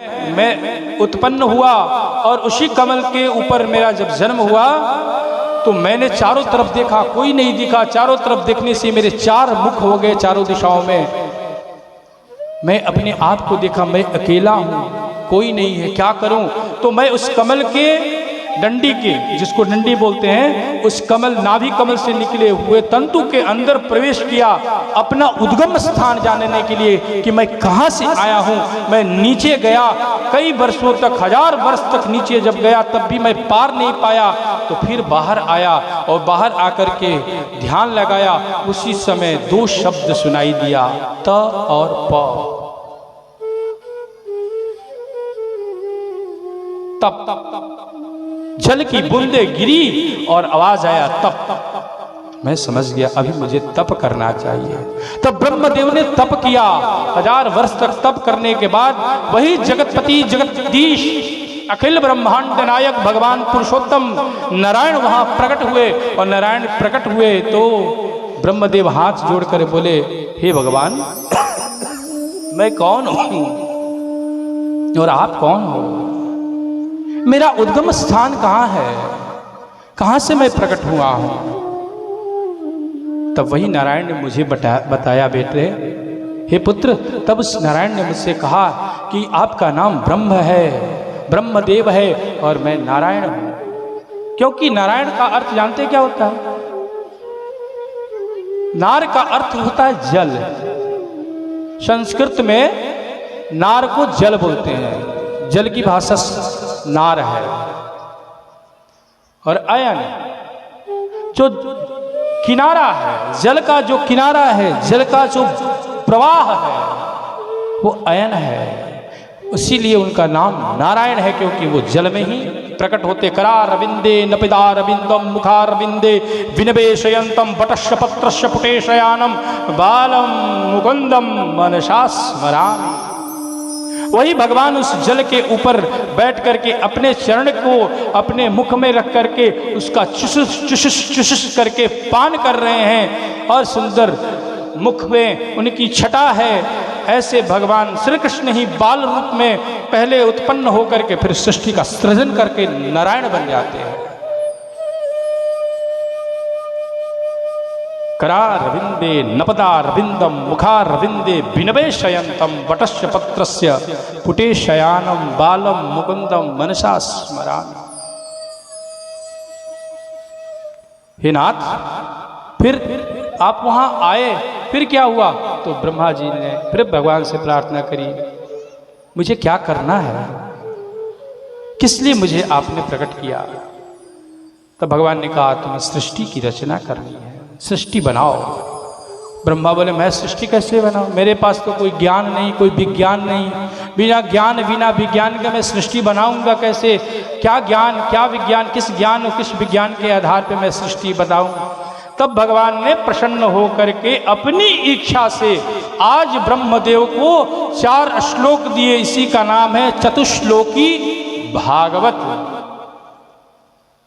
मैं उत्पन्न हुआ और उसी कमल के ऊपर मेरा जब जन्म हुआ तो मैंने चारों तरफ देखा, कोई नहीं दिखा। चारों तरफ देखने से मेरे चार मुख हो गए चारों दिशाओं में। मैं अपने आप को देखा, मैं अकेला हूं, कोई नहीं है, क्या करूं? तो मैं उस कमल के डंडी के, जिसको डंडी बोलते हैं, उस कमल नाभि कमल से निकले हुए तंतु के अंदर प्रवेश किया, अपना उद्गम स्थान जानने के लिए कि मैं कहां से आया हूं। मैं नीचे गया, कई वर्षों तक, 1000 वर्ष तक नीचे जब गया तब भी मैं पार नहीं पाया। तो फिर बाहर आया और बाहर आकर के ध्यान लगाया। उसी समय 2 शब्द सुनाई दिया, त और प। तप, जल की बूंदे गिरी और आवाज आया तप। मैं समझ गया अभी मुझे तप करना चाहिए। तब ब्रह्मदेव ने तप किया। 1000 वर्ष तक तप करने के बाद वही जगतपति, जगदीश, अखिल ब्रह्मांड नायक भगवान पुरुषोत्तम नारायण वहां प्रकट हुए। और नारायण प्रकट हुए तो ब्रह्मदेव हाथ जोड़कर बोले, हे भगवान, मैं कौन हूं और आप कौन हो? मेरा उद्गम स्थान कहाँ है? कहाँ से मैं प्रकट हुआ हूं? तब वही नारायण ने मुझे बताया, बेटे, हे पुत्र, तब उस नारायण ने मुझसे कहा कि आपका नाम ब्रह्म है, ब्रह्मदेव है और मैं नारायण हूं। क्योंकि नारायण का अर्थ जानते क्या होता है? नार का अर्थ होता है जल। संस्कृत में नार को जल बोलते हैं, जल की भाषा नार है। और अयन जो किनारा है, जल का जो किनारा है, जल का जो प्रवाह है, वो अयन है। इसीलिए उनका नाम नारायण है, क्योंकि वो जल में ही प्रकट होते। करारविंदे नपिदारविंदम मुखारविंदे विनिवेशयंतम वटस्य पत्रस्य पुटेशयानम बालम मुकुंदम मनसा स्मरामि। वही भगवान उस जल के ऊपर बैठ करके अपने चरण को अपने मुख में रख करके उसका चुसुस चुसुस चुसुस करके पान कर रहे हैं। और सुंदर मुख में उनकी छटा है। ऐसे भगवान श्री कृष्ण ही बाल रूप में पहले उत्पन्न होकर के फिर सृष्टि का सृजन करके नारायण बन जाते हैं। करारविंदे नपदारविंदम मुखारविंदे विनिवेशयंतम वटस्य पत्रस्य पुटेशयानम बालम मुकुंदम मनसा स्मरामि। हे नाथ, फिर आप वहां आए, फिर क्या हुआ? तो ब्रह्मा जी ने फिर भगवान से प्रार्थना करी, मुझे क्या करना है, किस लिए मुझे आपने प्रकट किया? तब भगवान ने कहा, तुम्हें सृष्टि की रचना करनी है, सृष्टि बनाओ। ब्रह्मा बोले, मैं सृष्टि कैसे बनाऊं? मेरे पास तो कोई ज्ञान नहीं, कोई विज्ञान नहीं। बिना ज्ञान बिना विज्ञान के मैं सृष्टि बनाऊंगा कैसे? क्या ज्ञान, क्या विज्ञान, किस ज्ञान और किस विज्ञान के आधार पर मैं सृष्टि बनाऊं? तब भगवान ने प्रसन्न होकर के अपनी इच्छा से आज ब्रह्मदेव को 4 श्लोक दिए। इसी का नाम है चतुश्लोकी भागवत।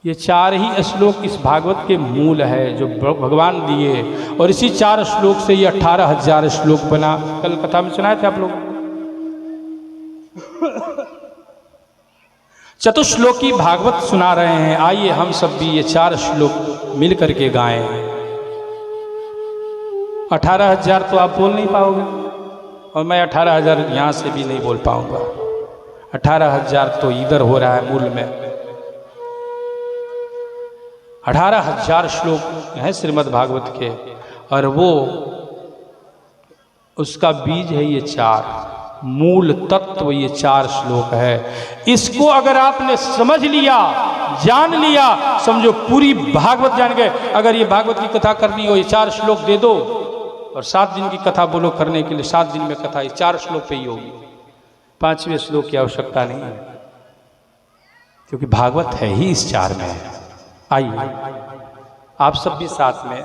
ये 4 ही श्लोक इस भागवत के मूल है जो भगवान दिए। और इसी 4 श्लोक से ये 18,000 श्लोक बना। कल कथा में सुनाए थे आप लोग। चतुश्लोकी भागवत सुना रहे हैं। आइए हम सब भी ये 4 श्लोक मिल करके गाएं। 18,000 तो आप बोल नहीं पाओगे और मैं 18,000 यहां से भी नहीं बोल पाऊंगा। 18,000 तो इधर हो रहा है मूल में। 18,000 श्लोक हैं श्रीमद् भागवत के। और वो उसका बीज है ये 4, मूल तत्व ये 4 श्लोक है। इसको अगर आपने समझ लिया, जान लिया, समझो पूरी भागवत जान गए। अगर ये भागवत की कथा करनी हो, ये 4 श्लोक दे दो और 7 दिन की कथा बोलो करने के लिए, 7 दिन में कथा ये 4 श्लोक पे ही होगी। 5वें श्लोक की आवश्यकता नहीं है, क्योंकि भागवत है ही इस 4 में है। आइए आप सब भी साथ में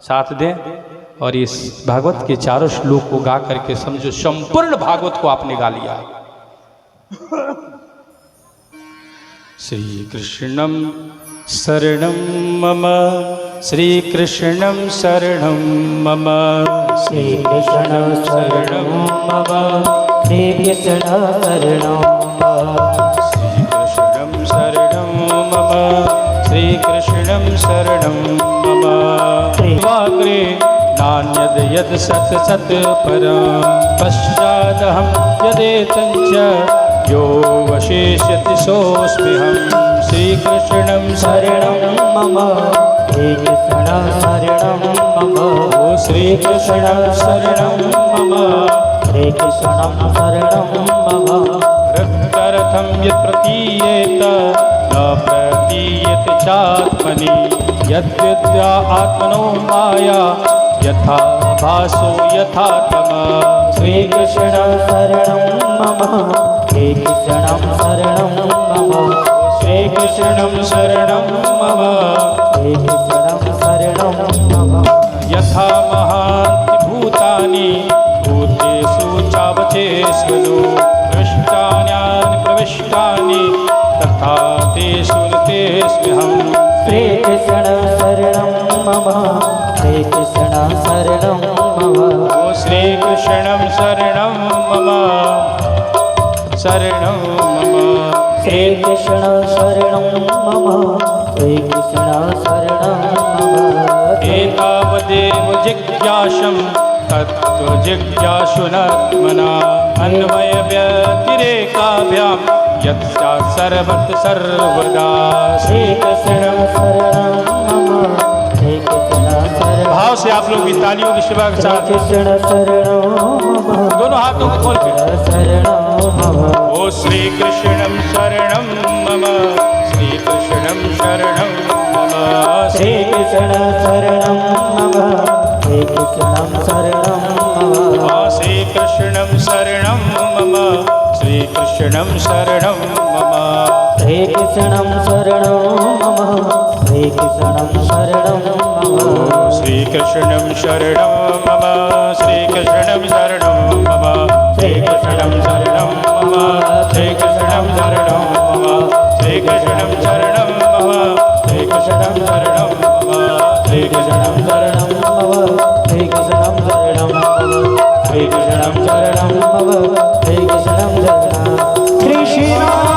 साथ दें और इस भागवत के 4 श्लोक को गा करके समझो संपूर्ण भागवत को आपने गा लिया। श्री कृष्णम शरणम मम श्रीकृष्णं शरणं मम श्रीकृष्ण शरणं मम श्रीकृष्ण शरणं श्रीकृष्णं शरणं मम श्रीकृष्णं शरणं मम वाग्रे नान्यद् यद् सत् सत् परं पश्चादहं यदेतञ्च यो वशेष्यति सोऽस्म्यहं श्रीकृष्णं शरणं मम श्रीकृष्ण शरणं मम ओ श्रीकृष्णं शरणं मम श्रीकृष्ण शरणं मम रक्तरथं यत् प्रतीयेत न प्रतीयते चात्मनि यद्विद्या आत्मनो माया यथा भासो यथा तमः श्रीकृष्ण शरणं मम श्रीकृष्ण शरणं मम श्रीकृष्णं शरणं मम श्रीकृष्ण शरणं मम यथा महान्ति भूतानि भूतेषु चावचेष्वनु प्रविष्टान्यानि प्रविष्टानि तथा तेषु नितेष्म्यहम् श्रीकृष्ण शरणं मम श्रीकृष्ण शरणं मम ओ श्रीकृष्णं शरणं मम शरणं मम श्रीकृष्ण शरणं मम श्रीकृष्ण शरणं मम एतावदेव जिज्ञासं तत्त्वजिज्ञासुनात्मना अन्वयव्यतिरेकाभ्यां यत्स्यात् सर्वत्र सर्वदा श्रीकृष्ण शरणं मम श्रीकृष्ण शरणं भाव से आप लोग भी तालियों की सेवा के साथ श्रीकृष्ण शरणं मम दोनों हाथों को खोल के शरणं मम ओ श्रीकृष्णं शरणं मम श्रीकृष्णं शरणं मम श्रीकृष्ण शरणं मम श्रीकृष्ण शरणं मम श्रीकृष्णं शरणं मम श्रीकृष्णं शरणं मम श्रीकृष्णं शरणं मम श्रीकृष्णं शरणं मम श्रीकृष्णं शरणं मम श्रीकृष्णं शरणं मम श्रीकृष्णं शरणं मम श्रीकृष्णं शरणं मम श्रीकृष्णं शरणं मम श्रीकृष्णं शरणं मम श्रीकृष्णं शरणं मम श्रीकृष्णं शरणं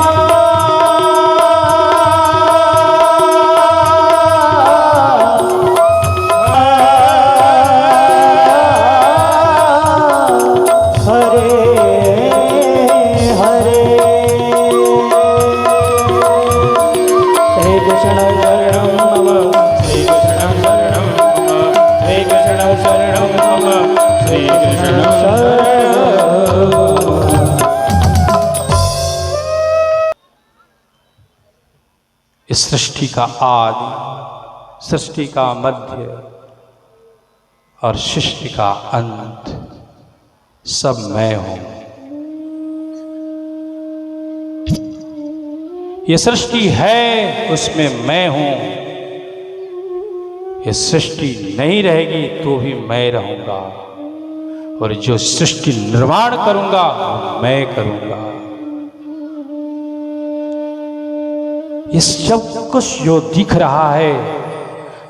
मम श्रीकृष्णं शरणं मम श्रीकृष्णं शरणं कृष्ण इस सृष्टि का आदि, सृष्टि का मध्य और सृष्टि का अंत सब मैं हूं। ये सृष्टि है, उसमें मैं हूं। ये सृष्टि नहीं रहेगी तो भी मैं रहूंगा, और जो सृष्टि निर्माण करूंगा मैं करूंगा। ये सब कुछ जो दिख रहा है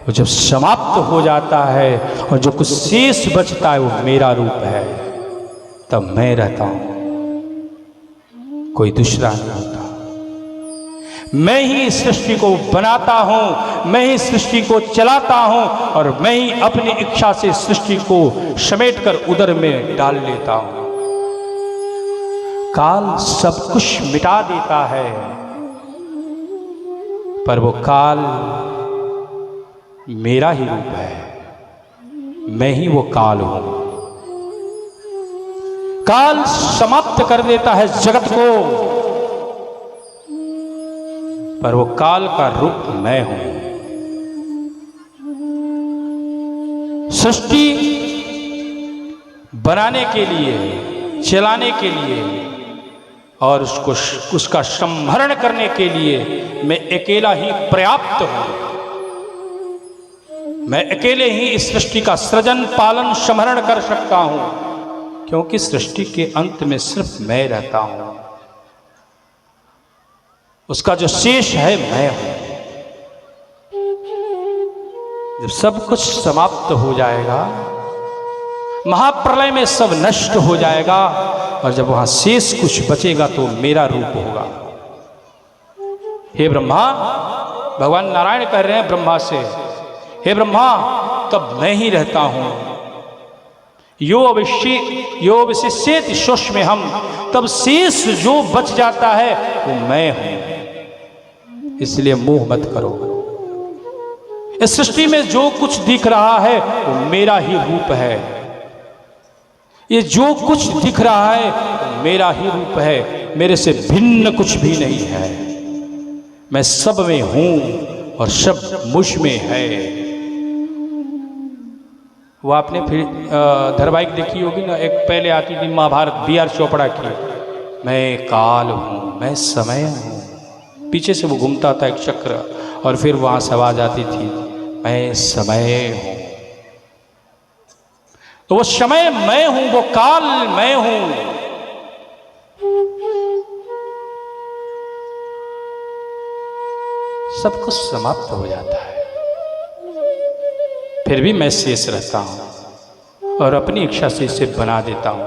वो जब समाप्त हो जाता है और जो कुछ शेष बचता है वो मेरा रूप है, तब मैं रहता हूं, कोई दूसरा नहीं होता। मैं ही सृष्टि को बनाता हूं, मैं ही सृष्टि को चलाता हूं, और मैं ही अपनी इच्छा से सृष्टि को समेटकर उदर में डाल लेता हूं। काल सब कुछ मिटा देता है, पर वो काल मेरा ही रूप है, मैं ही वो काल हूं। काल समाप्त कर देता है जगत को, पर वो काल का रूप मैं हूं। सृष्टि बनाने के लिए, चलाने के लिए और उसका संभरण करने के लिए मैं अकेला ही पर्याप्त हूं। मैं अकेले ही इस सृष्टि का सृजन, पालन, संभरण कर सकता हूं, क्योंकि सृष्टि के अंत में सिर्फ मैं रहता हूं। उसका जो शेष है मैं हूं। जब सब कुछ समाप्त हो जाएगा, महाप्रलय में सब नष्ट हो जाएगा, और जब वहां शेष कुछ बचेगा तो मेरा रूप होगा। हे ब्रह्मा, भगवान नारायण कह रहे हैं ब्रह्मा से, हे ब्रह्मा, तब मैं ही रहता हूं। यो विशिष्येति सूक्ष्म हम, तब शेष जो बच जाता है वो मैं हूं। इसलिए मोह मत करो। इस सृष्टि में जो कुछ दिख रहा है वो मेरा ही रूप है। ये जो कुछ दिख रहा है वो मेरा ही रूप है, मेरे से भिन्न कुछ भी नहीं है। मैं सब में हूं और सब मुझ में है। वो आपने फिर धारावाहिक देखी होगी ना, एक पहले आती थी महाभारत, B.R. चोपड़ा की, मैं काल हूँ, मैं समय हूँ। पीछे से वो घूमता था एक चक्र, और फिर वहाँ से आवाज आती थी, मैं समय हूँ। तो वो समय मैं हूँ, वो काल मैं हूँ। सब कुछ समाप्त हो जाता है, फिर भी मैं शेष रहता हूं और अपनी इच्छा से इसे बना देता हूं।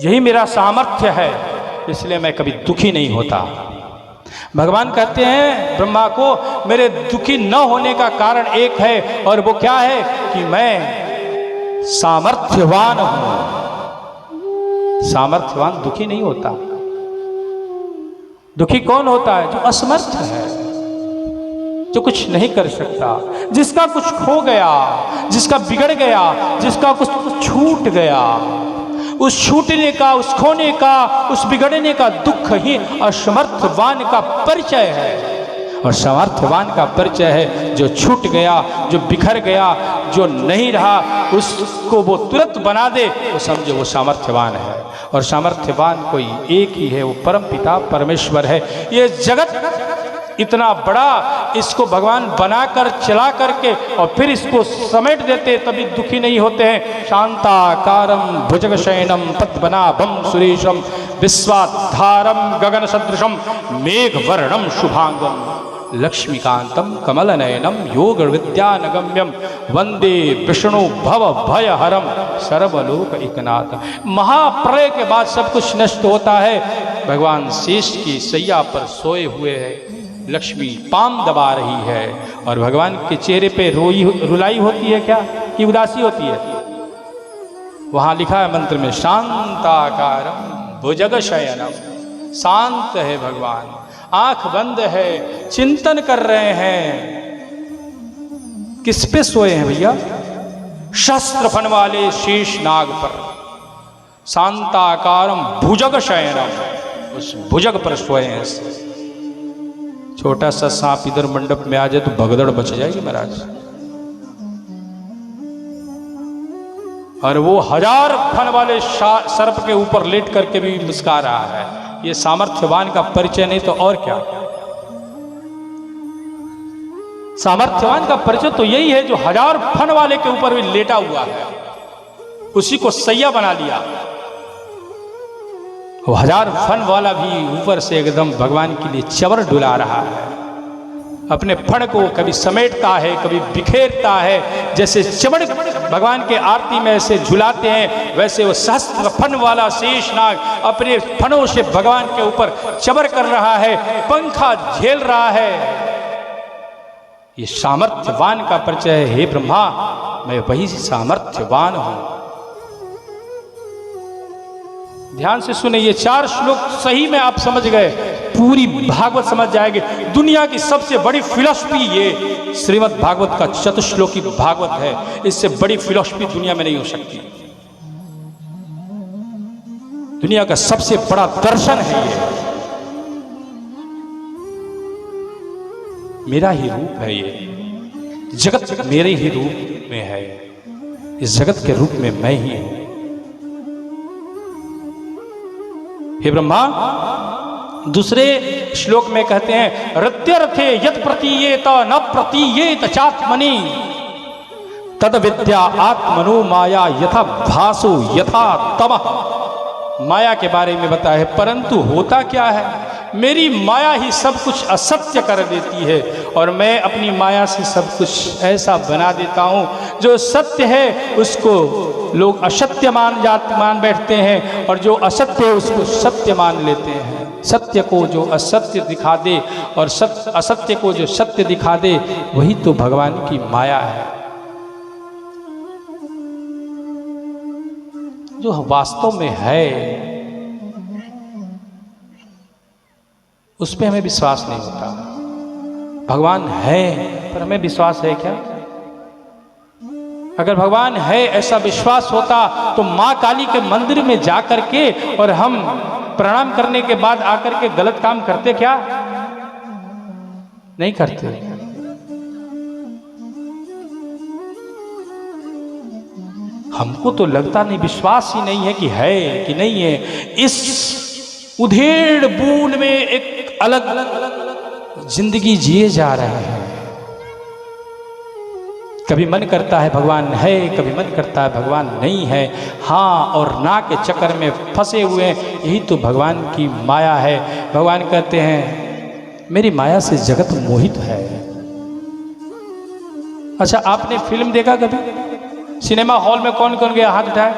यही मेरा सामर्थ्य है, इसलिए मैं कभी दुखी नहीं होता। भगवान कहते हैं ब्रह्मा को, मेरे दुखी न होने का कारण एक है, और वो क्या है कि मैं सामर्थ्यवान हूं। सामर्थ्यवान दुखी नहीं होता। दुखी कौन होता है? जो असमर्थ है, जो कुछ नहीं कर सकता, जिसका कुछ खो गया, जिसका बिगड़ गया, जिसका कुछ छूट गया। उस छूटने का, उस खोने का, उस बिगड़ने का दुख ही असमर्थवान का परिचय है। और सामर्थ्यवान का परिचय है जो छूट गया, जो बिखर गया, जो नहीं रहा, उसको वो तुरंत बना दे, वो समझो वो सामर्थ्यवान है। और सामर्थ्यवान कोई एक ही है, वो परम पिता परमेश्वर है। ये जगत इतना बड़ा, इसको भगवान बनाकर चला करके और फिर इसको समेट देते, तभी दुखी नहीं होते हैं। शांताकारं भुजगशयनं पद्मनाभं सुरेशं विश्वाधारं गगन सदृशं मेघवर्णं शुभांगं लक्ष्मीकांतं कमलनयनं योग विद्यानगम्यं वंदे विष्णु भव भयहरं सर्वलोक एकनाथ। महाप्रलय के बाद सब कुछ नष्ट होता है, भगवान शेष की सैया पर सोए हुए हैं, लक्ष्मी पाम दबा रही है, और भगवान के चेहरे पे रुलाई होती है क्या, कि उदासी होती है? वहां लिखा है मंत्र में, शांताकारं भुजगशयनं। शांत है भगवान, आंख बंद है, चिंतन कर रहे हैं। किस पे सोए हैं भैया? शस्त्र फन वाले शेष नाग पर। शांताकारं भुजगशयनं, उस भुजग पर सोए हैं। छोटा सा सांप इधर मंडप में आ जाए तो भगदड़ बच जाएगी महाराज। और वो 1000 फन वाले सर्प के ऊपर लेट करके भी मुस्कुरा रहा है। ये सामर्थ्यवान का परिचय नहीं तो और क्या? सामर्थ्यवान का परिचय तो यही है जो 1000 फन वाले के ऊपर भी लेटा हुआ है, उसी को सैया बना लिया। वो 1000 फन वाला भी ऊपर से एकदम भगवान के लिए चवर डुला रहा है। अपने फण को कभी समेटता है, कभी बिखेरता है। जैसे चमड़ भगवान के आरती में ऐसे झुलाते हैं, वैसे वो सहस्त्र फन वाला शेषनाग अपने फनों से भगवान के ऊपर चबर कर रहा है, पंखा झेल रहा है। ये सामर्थ्यवान का परिचय है। हे ब्रह्मा, मैं वही सामर्थ्यवान हूं। ध्यान से सुने, ये 4 श्लोक सही में आप समझ गए, पूरी भागवत समझ जाएंगे। दुनिया की सबसे बड़ी फिलॉसफी ये श्रीमद् भागवत का चतुश्लोकी भागवत है। इससे बड़ी फिलॉसफी दुनिया में नहीं हो सकती। दुनिया का सबसे बड़ा दर्शन है ये। मेरा ही रूप है ये जगत, मेरे ही रूप में है। इस जगत के रूप में मैं ही हूं। हे ब्रह्मा, दूसरे श्लोक में कहते हैं, रत्यर्थे यत् प्रतीयेत न प्रतीयेत चात्मनि तद विद्या आत्मनो माया यथा भासो यथा तमः। माया के बारे में बताया है, परंतु होता क्या है? मेरी माया ही सब कुछ असत्य कर देती है और मैं अपनी माया से सब कुछ ऐसा बना देता हूँ जो सत्य है उसको लोग असत्य मान बैठते हैं, और जो असत्य है उसको सत्य मान लेते हैं। सत्य को जो असत्य दिखा दे और असत्य को जो सत्य दिखा दे, वही तो भगवान की माया है। जो वास्तव में है उस पर हमें विश्वास नहीं होता। भगवान है पर हमें विश्वास है क्या? अगर भगवान है ऐसा विश्वास होता तो मां काली के मंदिर में जा करके और हम प्रणाम करने के बाद आकर के गलत काम करते क्या? नहीं करते। हमको तो लगता नहीं, विश्वास ही नहीं है कि है कि नहीं है। इस उधेड़ बूंद में एक अलग जिंदगी जिए जा रहे हैं। कभी मन करता है भगवान है, कभी मन करता है भगवान नहीं है। हाँ और ना के चक्कर में फंसे हुए हैं। यही तो भगवान की माया है। भगवान कहते हैं मेरी माया से जगत मोहित है। अच्छा, आपने फिल्म देखा कभी? सिनेमा हॉल में कौन कौन गया? हाथ उठाए।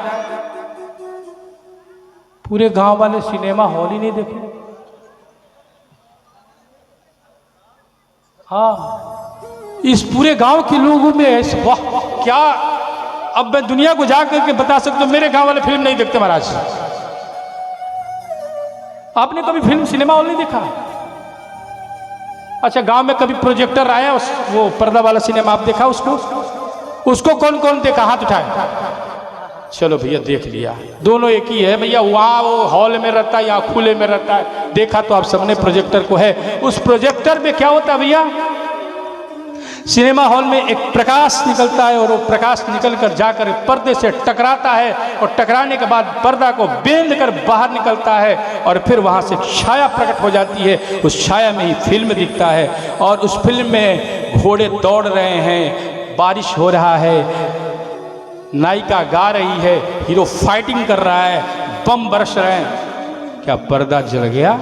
पूरे गांव वाले सिनेमा हॉल ही नहीं देखे। हाँ, इस पूरे गांव के लोगों में वाह क्या, अब मैं दुनिया को जा करके बता सकता हूं मेरे गांव वाले फिल्म नहीं देखते महाराज। आपने कभी फिल्म सिनेमा हॉल नहीं देखा? अच्छा, गांव में कभी प्रोजेक्टर आया वो पर्दा वाला सिनेमा, आप देखा उसको कौन कौन देखा? हाथ उठाए। चलो भैया देख लिया। दोनों एक ही है भैया, वहां वो हॉल में रहता है या खुले में रहता है। देखा तो आप सबने प्रोजेक्टर को है। उस प्रोजेक्टर में क्या होता है भैया? सिनेमा हॉल में एक प्रकाश निकलता है और वो प्रकाश निकलकर जाकर पर्दे से टकराता है और टकराने के बाद पर्दा को बेंध कर बाहर निकलता है और फिर वहाँ से छाया प्रकट हो जाती है। उस छाया में ही फिल्म दिखता है और उस फिल्म में घोड़े दौड़ रहे हैं, बारिश हो रहा है, नायिका गा रही है, हीरो फाइटिंग कर रहा है, बम बरस रहे हैं। क्या पर्दा जल गया?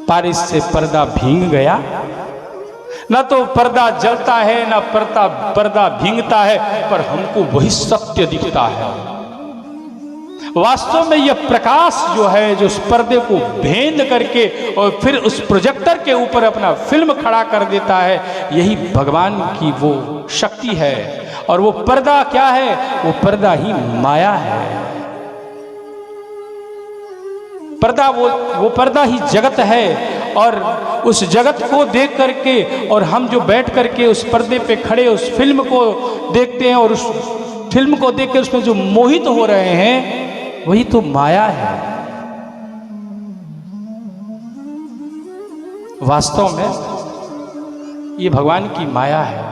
बारिश से पर्दा भीग गया? न तो पर्दा जलता है न पर्दा भींगता है, पर हमको वही सत्य दिखता है। वास्तव में यह प्रकाश जो है, जो उस पर्दे को भेद करके और फिर उस प्रोजेक्टर के ऊपर अपना फिल्म खड़ा कर देता है, यही भगवान की वो शक्ति है। और वो पर्दा क्या है? वो पर्दा ही माया है। पर्दा वो पर्दा ही जगत है। और उस जगत को देख करके और हम जो बैठ करके उस पर्दे पे खड़े उस फिल्म को देखते हैं और उस फिल्म को देख कर उसमें जो मोहित हो रहे हैं, वही तो माया है। वास्तव में ये भगवान की माया है।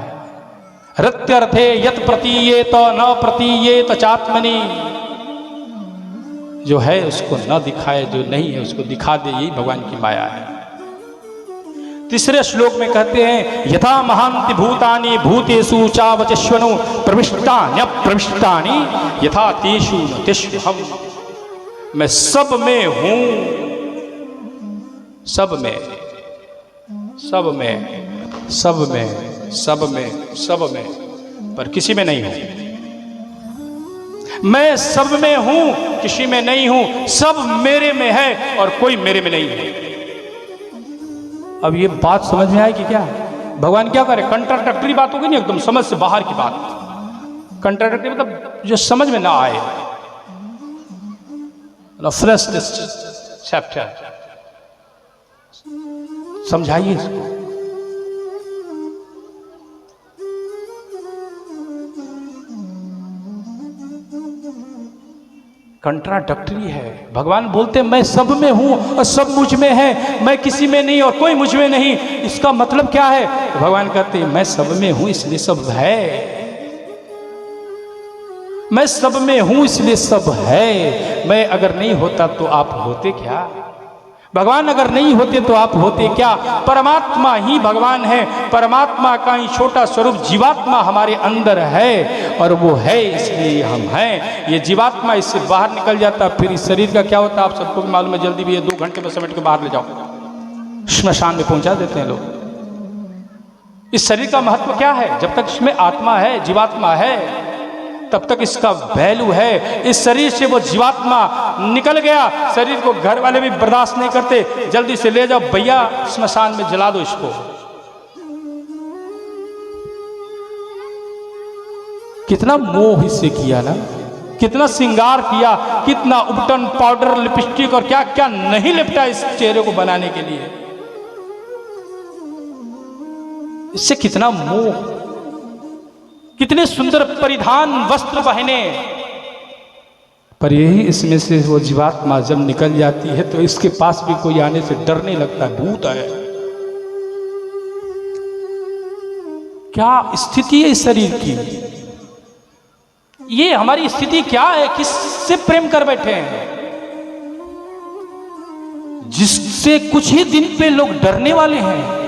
रत्यर्थे यत प्रतीयेत न प्रतीयेत चात्मनि, जो है उसको न दिखाए, जो नहीं है उसको दिखा दे, यही भगवान की माया है। तीसरे श्लोक में कहते हैं यथा महांति भूतानि भूतेषु चावचश्वनु प्रविष्टान्यप्रविष्टानि यथा तेषु न तेष्वहम्। मैं सब में हूं, सब में, सब में, सब में, सब में, सब में, पर किसी में नहीं हूं। मैं सब में हूं, किसी में नहीं हूं। सब मेरे में है और कोई मेरे में नहीं है। अब ये बात समझ में आए कि क्या? भगवान क्या करे? कंट्राडक्टरी बात होगी नहीं, एकदम समझ से बाहर की बात। कंट्राडक्टरी मतलब जो समझ में ना आए। फ्रेश चैप्टर समझाइए इसको। कंट्राडक्टरी है। भगवान बोलते मैं सब में हूं और सब मुझ में है, मैं किसी में नहीं और कोई मुझ में नहीं। इसका मतलब क्या है? भगवान कहते हैं मैं सब में हूं इसलिए सब है। मैं सब में हूं इसलिए सब है। मैं अगर नहीं होता तो आप होते क्या? भगवान अगर नहीं होते तो आप होते क्या? परमात्मा ही भगवान है। परमात्मा का ही छोटा स्वरूप जीवात्मा हमारे अंदर है और वो है इसलिए हम हैं। ये जीवात्मा इससे बाहर निकल जाता, फिर इस शरीर का क्या होता आप सबको भी मालूम है। जल्दी भी ये 2 घंटे में समेट के बाहर ले जाओ। श्मशान में पहुंचा देते हैं लोग। इस शरीर का महत्व क्या है? जब तक इसमें आत्मा है, जीवात्मा है, तब तक इसका वैल्यू है। इस शरीर से वो जीवात्मा निकल गया, शरीर को घर वाले भी बर्दाश्त नहीं करते, जल्दी से ले जाओ भैया श्मशान में जला दो इसको। कितना मोह इससे किया ना, कितना श्रृंगार किया, कितना उपटन, पाउडर, लिपस्टिक और क्या क्या नहीं लिपटा इस चेहरे को बनाने के लिए। इससे कितना मोह, कितने सुंदर परिधान वस्त्र पहने, पर यही इसमें से वो जीवात्मा जब निकल जाती है तो इसके पास भी कोई आने से डरने लगता है, भूत है। क्या स्थिति है इस शरीर की? ये हमारी स्थिति क्या है? किससे प्रेम कर बैठे हैं, जिससे कुछ ही दिन पे लोग डरने वाले हैं,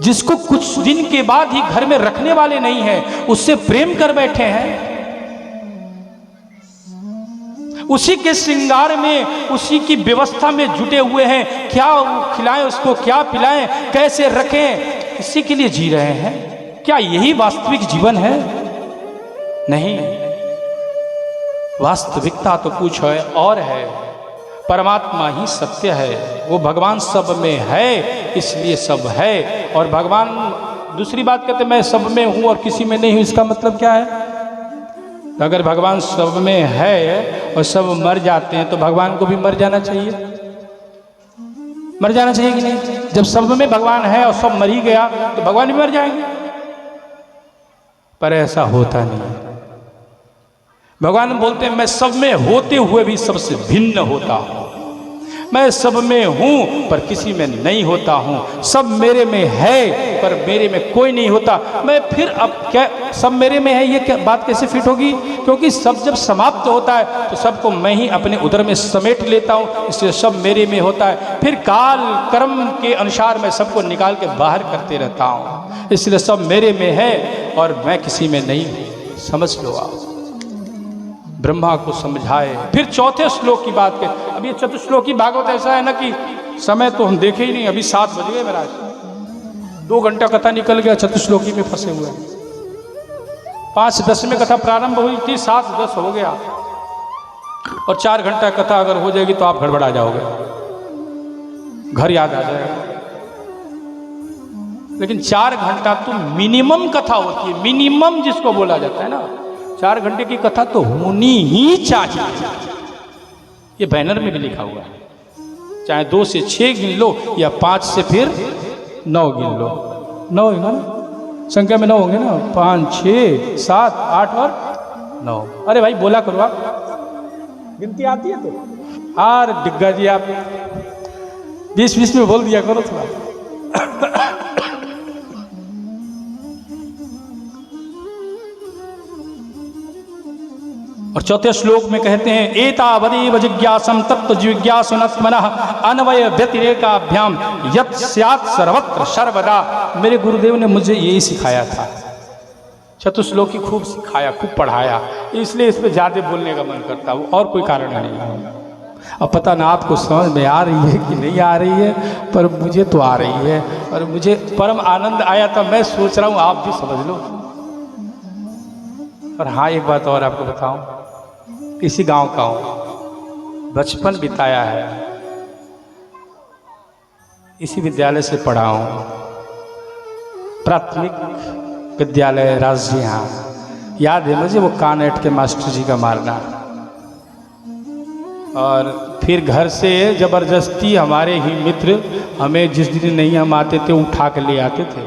जिसको कुछ दिन के बाद ही घर में रखने वाले नहीं हैं, उससे प्रेम कर बैठे हैं। उसी के श्रृंगार में, उसी की व्यवस्था में जुटे हुए हैं। क्या खिलाएं उसको, क्या पिलाएं, कैसे रखें, इसी के लिए जी रहे हैं। क्या यही वास्तविक जीवन है? नहीं, वास्तविकता तो कुछ है और है। परमात्मा ही सत्य है, वो भगवान सब में है, इसलिए सब है। और भगवान दूसरी बात कहते मैं सब में हूं और किसी में नहीं हूं, इसका मतलब क्या है? अगर भगवान सब में है और सब मर जाते हैं तो भगवान को भी मर जाना चाहिए, मर जाना चाहिए कि नहीं? जब सब में भगवान है और सब मर ही गया तो भगवान भी मर जाएंगे। पर ऐसा होता नहीं। भगवान बोलते हैं मैं सब में होते हुए भी सबसे भिन्न होता हूं, मैं सब में हूं पर किसी में नहीं होता हूं, सब मेरे में है पर मेरे में कोई नहीं होता। मैं फिर अब क्या सब मेरे में है, ये क्या बात कैसे फिट होगी? क्योंकि सब जब समाप्त होता है तो सबको मैं ही अपने उदर में समेट लेता हूं, इसलिए सब मेरे में होता है। फिर काल कर्म के अनुसार मैं सबको निकाल के बाहर करते रहता हूं, इसलिए सब मेरे में है और मैं किसी में नहीं हूं। समझ लो आप। ब्रह्मा को समझाए। फिर चौथे श्लोक की बात करें। अब ये चतुश्लोकी भागवत ऐसा है ना कि समय तो हम देखे ही नहीं, अभी 7 बज गए मेरा, 2 घंटा कथा निकल गया, चतुश्लोकी में फंसे हुए हैं। 5:10 में कथा प्रारंभ हुई थी, 7:10 हो गया, और 4 घंटा कथा अगर हो जाएगी तो आप गड़बड़ा जाओगे, घर याद आ जाएगा। लेकिन 4 घंटा तो मिनिमम कथा होती है, मिनिमम जिसको बोला जाता है ना, 4 घंटे की कथा तो होनी ही चाहिए। ये बैनर में भी लिखा हुआ है, चाहे 2 से 6 गिन लो या 5 से फिर 9 गिन लो। 9 होगा ना, संख्या में 9 होंगे ना, 5, 6, 7, 8 और 9। अरे भाई बोला करो, आप गिनती आती है तो। आर डिग्गा जी आप 20-20 में बोल दिया करो थोड़ा। और चौथे श्लोक में कहते हैं एतावदेव जिज्ञासं तत्व जिज्ञासुनत्मनः अन्वय व्यतिरेकाभ्याम यत् स्यात् सर्वत्र सर्वदा। मेरे गुरुदेव ने मुझे यही सिखाया था, चतुश्लोकी खूब सिखाया, खूब पढ़ाया, इसलिए इस पर ज़्यादा बोलने का मन करता है, और कोई कारण नहीं। अब पता ना आपको समझ में आ रही है कि नहीं आ रही है, पर मुझे तो आ रही है और मुझे परम आनंद आया था। मैं सोच रहा हूँ आप भी समझ लो। और हाँ, एक बात और आपको बताऊं, इसी गांव का हूँ, बचपन बिताया है, इसी विद्यालय से पढ़ा हूँ, प्राथमिक विद्यालय राजजी। यहाँ याद है मुझे वो कानेट के मास्टर जी का मारना, और फिर घर से ज़बरदस्ती हमारे ही मित्र हमें जिस दिन नहीं हम आते थे उठा के ले आते थे,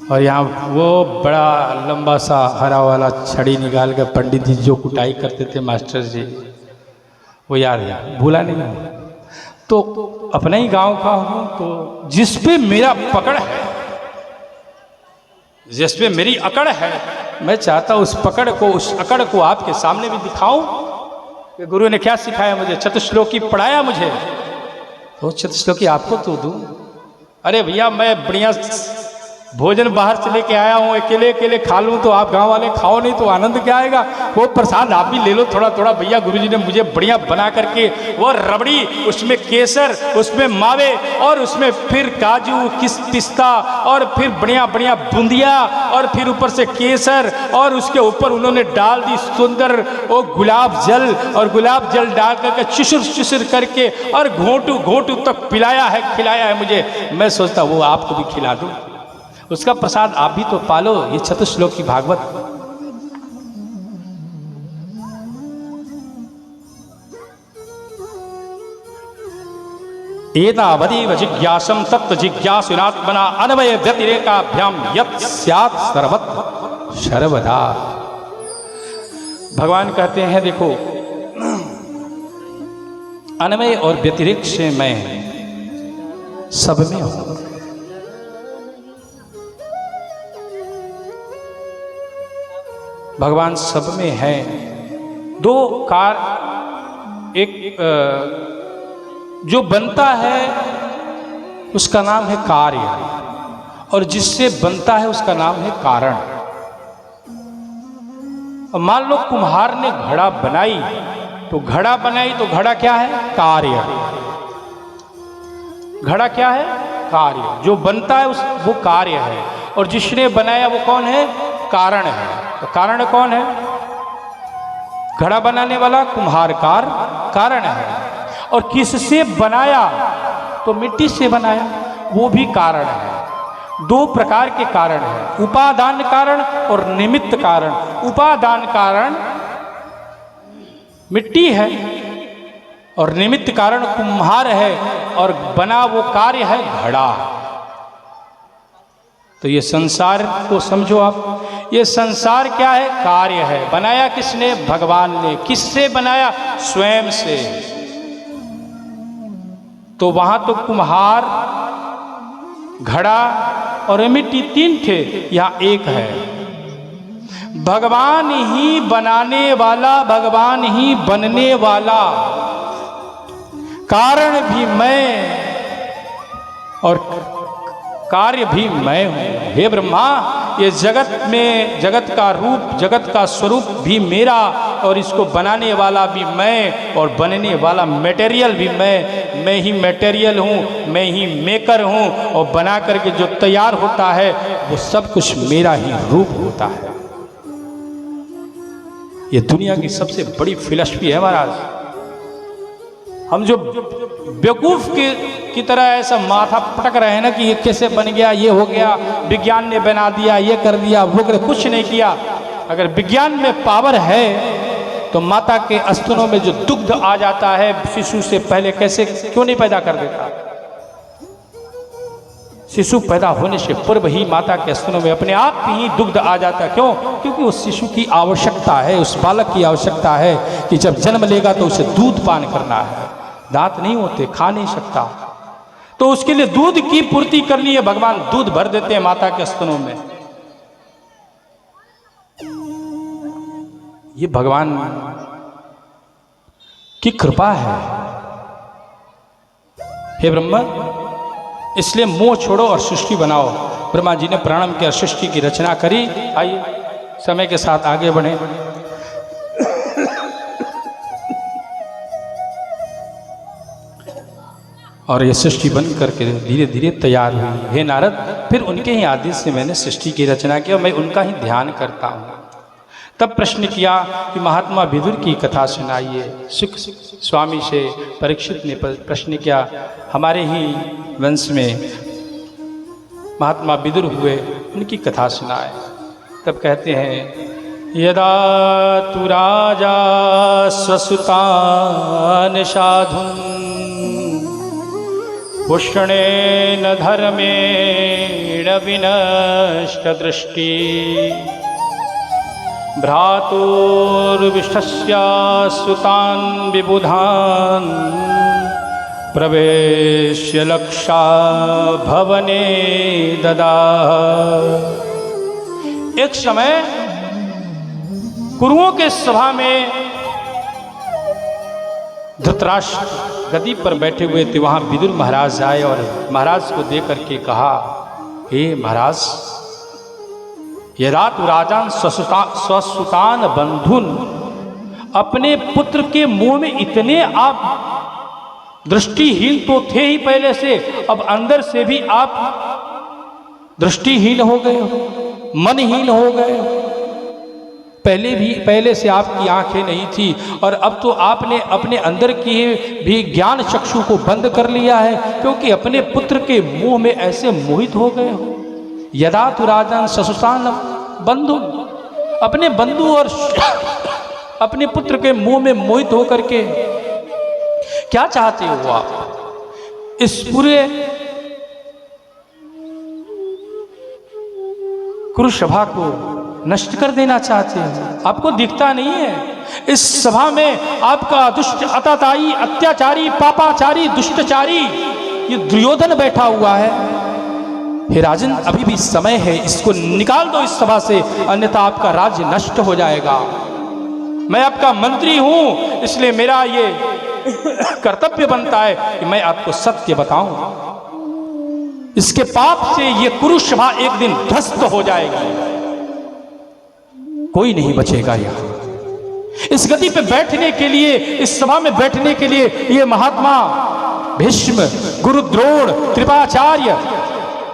और यहाँ वो बड़ा लंबा सा हरा वाला छड़ी निकाल कर पंडित जी जो कुटाई करते थे मास्टर जी, वो याद है, भूला नहीं हूँ। तो अपने ही गांव का हूँ, तो जिस पे मेरा पकड़ है, जिस पे मेरी अकड़ है, मैं चाहता हूँ उस पकड़ को, उस अकड़ को आपके सामने भी दिखाऊं कि गुरु ने क्या सिखाया मुझे। चतुश्लोकी पढ़ाया मुझे, तो चतुश्लोकी आपको तो दूं। अरे भैया, मैं बढ़िया भोजन बाहर से लेके आया हूँ, अकेले अकेले खा लूँ तो आप गांव वाले खाओ नहीं तो आनंद क्या आएगा। वो प्रसाद आप भी ले लो थोड़ा थोड़ा। भैया गुरुजी ने मुझे बढ़िया बना करके वो रबड़ी, उसमें केसर, उसमें मावे और उसमें फिर काजू पिस्ता और फिर बढ़िया बढ़िया बूंदिया और फिर ऊपर से केसर और उसके ऊपर उन्होंने डाल दी सुंदर वो गुलाब जल, और गुलाब जल डाल करके चुसुर चुसुर करके और घोंटू घोंटू तक पिलाया है, खिलाया है मुझे। मैं सोचता वो आपको भी खिला दूँ, उसका प्रसाद आप भी तो पालो। ये चतुश्लोक की भागवत। एतावदेव जिज्ञासम तत्व जिज्ञासुनात्मना अन्वय व्यतिरेकाभ्याम यत् स्यात् सर्वत्र सर्वदा। भगवान कहते हैं देखो, अन्वय और व्यतिरेक से मैं सब में हूं। भगवान सब में है। दो कार, एक जो बनता है उसका नाम है कार्य, और जिससे बनता है उसका नाम है कारण। मान लो कुम्हार ने घड़ा बनाई, तो घड़ा बनाई तो घड़ा क्या है? कार्य। घड़ा क्या है? कार्य। जो बनता है वो कार्य है, और जिसने बनाया वो कौन है? कारण है। तो कारण कौन है? घड़ा बनाने वाला कुम्हारकार कारण है। और किससे बनाया? तो मिट्टी से बनाया, वो भी कारण है। दो प्रकार के कारण है, उपादान कारण और निमित्त कारण। उपादान कारण मिट्टी है और निमित्त कारण कुम्हार है, और बना वो कार्य है घड़ा। तो ये संसार को समझो आप, ये संसार क्या है? कार्य है। बनाया किसने? भगवान ने। किससे बनाया? स्वयं से। तो वहां तो कुम्हार, घड़ा और मिट्टी तीन थे, यहां एक है। भगवान ही बनाने वाला, भगवान ही बनने वाला, कारण भी मैं और कार्य भी मैं हूं। हे ब्रह्मा, ये जगत में, जगत का रूप, जगत का स्वरूप भी मेरा, और इसको बनाने वाला भी मैं और बनने वाला मटेरियल भी मैं ही मटेरियल हूँ, मैं ही मेकर हूँ, और बना करके जो तैयार होता है वो सब कुछ मेरा ही रूप होता है। ये दुनिया की सबसे बड़ी फिलॉसफी है महाराज। हम जो बेवकूफ की तरह ऐसा माथा पटक रहे हैं ना कि ये कैसे बन गया, ये हो गया, विज्ञान ने बना दिया, ये कर दिया, वो कर, कुछ नहीं किया। अगर विज्ञान में पावर है तो माता के स्तनों में जो दुग्ध आ जाता है शिशु से पहले, कैसे क्यों नहीं पैदा कर देता? शिशु पैदा होने से पूर्व ही माता के स्तनों में अपने आप ही दुग्ध आ जाता है। क्यों? क्योंकि उस शिशु की आवश्यकता है, उस बालक की आवश्यकता है कि जब जन्म लेगा तो उसे दूध पान करना है। दांत नहीं होते, खा नहीं सकता, तो उसके लिए दूध की पूर्ति करनी है। भगवान दूध भर देते हैं माता के स्तनों में। ये भगवान की कृपा है। हे ब्रह्मा, इसलिए मोह छोड़ो और सृष्टि बनाओ। ब्रह्मा जी ने प्राणम के सृष्टि की रचना करी। आइए समय के साथ आगे बढ़े। और ये सृष्टि बन करके धीरे धीरे तैयार हुई। हे नारद, फिर उनके ही आदेश से मैंने सृष्टि की रचना की और मैं उनका ही ध्यान करता हूँ। तब प्रश्न किया कि महात्मा विदुर की कथा सुनाइए। सुख स्वामी से परीक्षित ने प्रश्न किया, हमारे ही वंश में महात्मा विदुर हुए, उनकी कथा सुनाए। तब कहते हैं, यदा तु राजा स्वसुतान साधुन पुष्णेन धर्मेण विनष्ट दृष्टि भ्रातुर्विष्टस्य सुतान् विबुधान् प्रवेश्य लक्षा भवने ददाह। एक समय कुरुओं के सभा में धृतराष्ट्र गद्दी पर बैठे हुए थे। वहां विदुर महाराज आए और महाराज को देख करके कहा, हे महाराज, यदा तु राजान स्वसुतान बंधुन, अपने पुत्र के मुंह में इतने आप दृष्टिहीन तो थे ही पहले से, अब अंदर से भी आप दृष्टिहीन हो गए हो, मनहीन हो गए हो। पहले से आपकी आंखें नहीं थी और अब तो आपने अपने अंदर की भी ज्ञान चक्षु को बंद कर लिया है, क्योंकि अपने पुत्र के मुंह में ऐसे मोहित हो गए हो। यदा तु राजन ससुतान बंधु, अपने बंधु और अपने पुत्र के मुंह में मोहित होकर के क्या चाहते हो आप? इस पूरे कुरुसभा को नष्ट कर देना चाहते हैं। आपको दिखता नहीं है इस सभा में आपका दुष्ट अत्याचारी, अत्याचारी, पापाचारी, दुष्टचारी ये दुर्योधन बैठा हुआ है। हे राजन, अभी भी समय है, इसको निकाल दो इस सभा से, अन्यथा आपका राज्य नष्ट हो जाएगा। मैं आपका मंत्री हूं, इसलिए मेरा ये कर्तव्य बनता है कि मैं आपको सत्य बताऊं। इसके पाप से ये कुरुसभा एक दिन ध्वस्त हो जाएगी, कोई नहीं बचेगा यहाँ। इस गति पे बैठने के लिए, इस सभा में बैठने के लिए ये महात्मा भीष्म, गुरु द्रोण, कृपाचार्य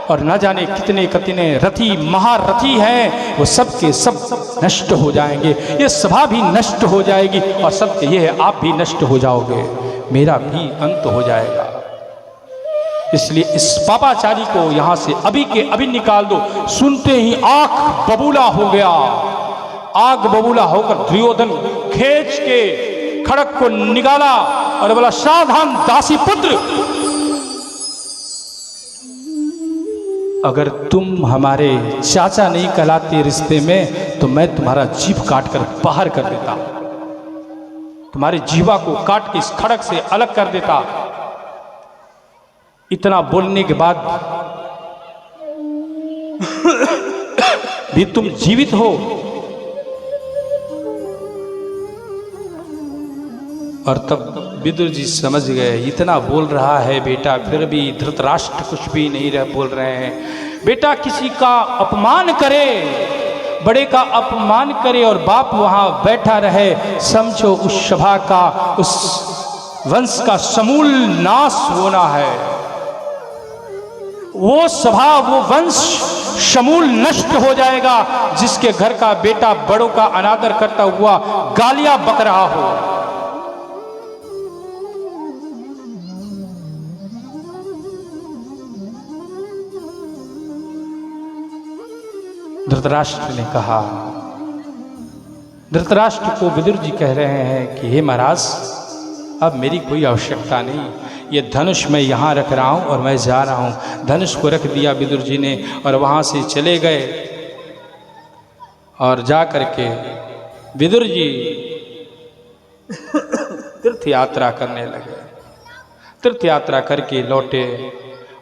और न जाने कितने कितने रथी, महारथी हैं, वो सब के सब नष्ट हो जाएंगे। ये सभा भी नष्ट हो जाएगी और सत्य ये है, आप भी नष्ट हो जाओगे, मेरा भी अंत हो जाएगा। इसलिए इस पापाचारी को यहां से अभी के अभी निकाल दो। सुनते ही आंख बबूला हो गया। आग बबूला होकर दुर्योधन खींच के खड़ग को निकाला और बोला, सावधान दासी पुत्र, अगर तुम हमारे चाचा नहीं कहलाते रिश्ते में, तो मैं तुम्हारा जीभ काट कर बाहर कर देता, तुम्हारी जीवा को काट के इस खड़ग से अलग कर देता। इतना बोलने के बाद भी तुम जीवित हो। और तब विदुर जी समझ गए, इतना बोल रहा है बेटा, फिर भी धृतराष्ट्र कुछ भी नहीं बोल रहे हैं। बेटा किसी का अपमान करे, बड़े का अपमान करे और बाप वहां बैठा रहे, समझो उस सभा का, उस वंश का समूल नाश होना है। वो सभा, वो वंश समूल नष्ट हो जाएगा जिसके घर का बेटा बड़ों का अनादर करता हुआ गालियां बक रहा हो। धृतराष्ट्र ने कहा, धृतराष्ट्र को विदुर जी कह रहे हैं कि हे महाराज, अब मेरी कोई आवश्यकता नहीं, ये धनुष मैं यहाँ रख रहा हूँ और मैं जा रहा हूँ। धनुष को रख दिया विदुर जी ने और वहाँ से चले गए। और जा करके विदुर जी तीर्थ यात्रा करने लगे। तीर्थ यात्रा करके लौटे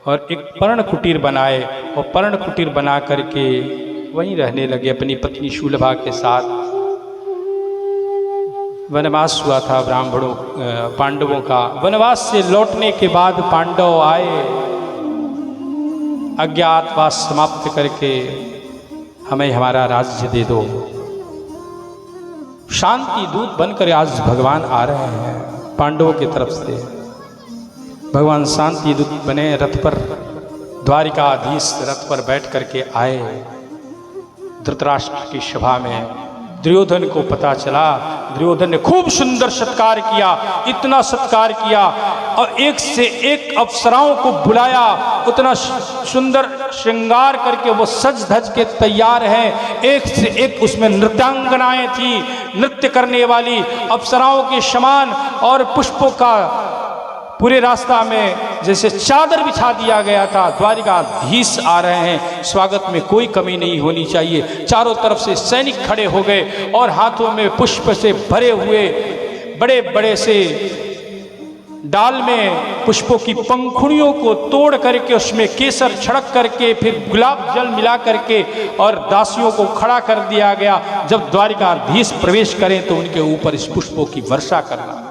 और एक पर्ण कुटीर बनाए और पर्ण कुटीर बना करके वहीं रहने लगे अपनी पत्नी शूलभा के साथ। वनवास हुआ था ब्राह्मणों, पांडवों का। वनवास से लौटने के बाद पांडव आए, अज्ञातवास समाप्त करके हमें हमारा राज्य दे दो। शांति दूत बनकर आज भगवान आ रहे हैं पांडवों की तरफ से। भगवान शांति दूत बने, रथ पर, द्वारिकाधीश रथ पर बैठ करके आए। धृतराष्ट्र की सभा में दुर्योधन को पता चला। दुर्योधन ने खूब सुंदर सत्कार किया, इतना सत्कार किया और एक से एक अप्सराओं को बुलाया। उतना सुंदर श्रृंगार करके वो सज धज के तैयार हैं। एक से एक उसमें नृत्यांगनाएं थी, नृत्य करने वाली अप्सराओं के समान, और पुष्पों का पूरे रास्ता में जैसे चादर बिछा दिया गया था। द्वारिकाधीश आ रहे हैं, स्वागत में कोई कमी नहीं होनी चाहिए। चारों तरफ से सैनिक खड़े हो गए और हाथों में पुष्प से भरे हुए बड़े बड़े से डाल में पुष्पों की पंखुड़ियों को तोड़ करके उसमें केसर छिड़क करके फिर गुलाब जल मिला करके और दासियों को खड़ा कर दिया गया। जब द्वारिकाधीश प्रवेश करें तो उनके ऊपर इस पुष्पों की वर्षा करना।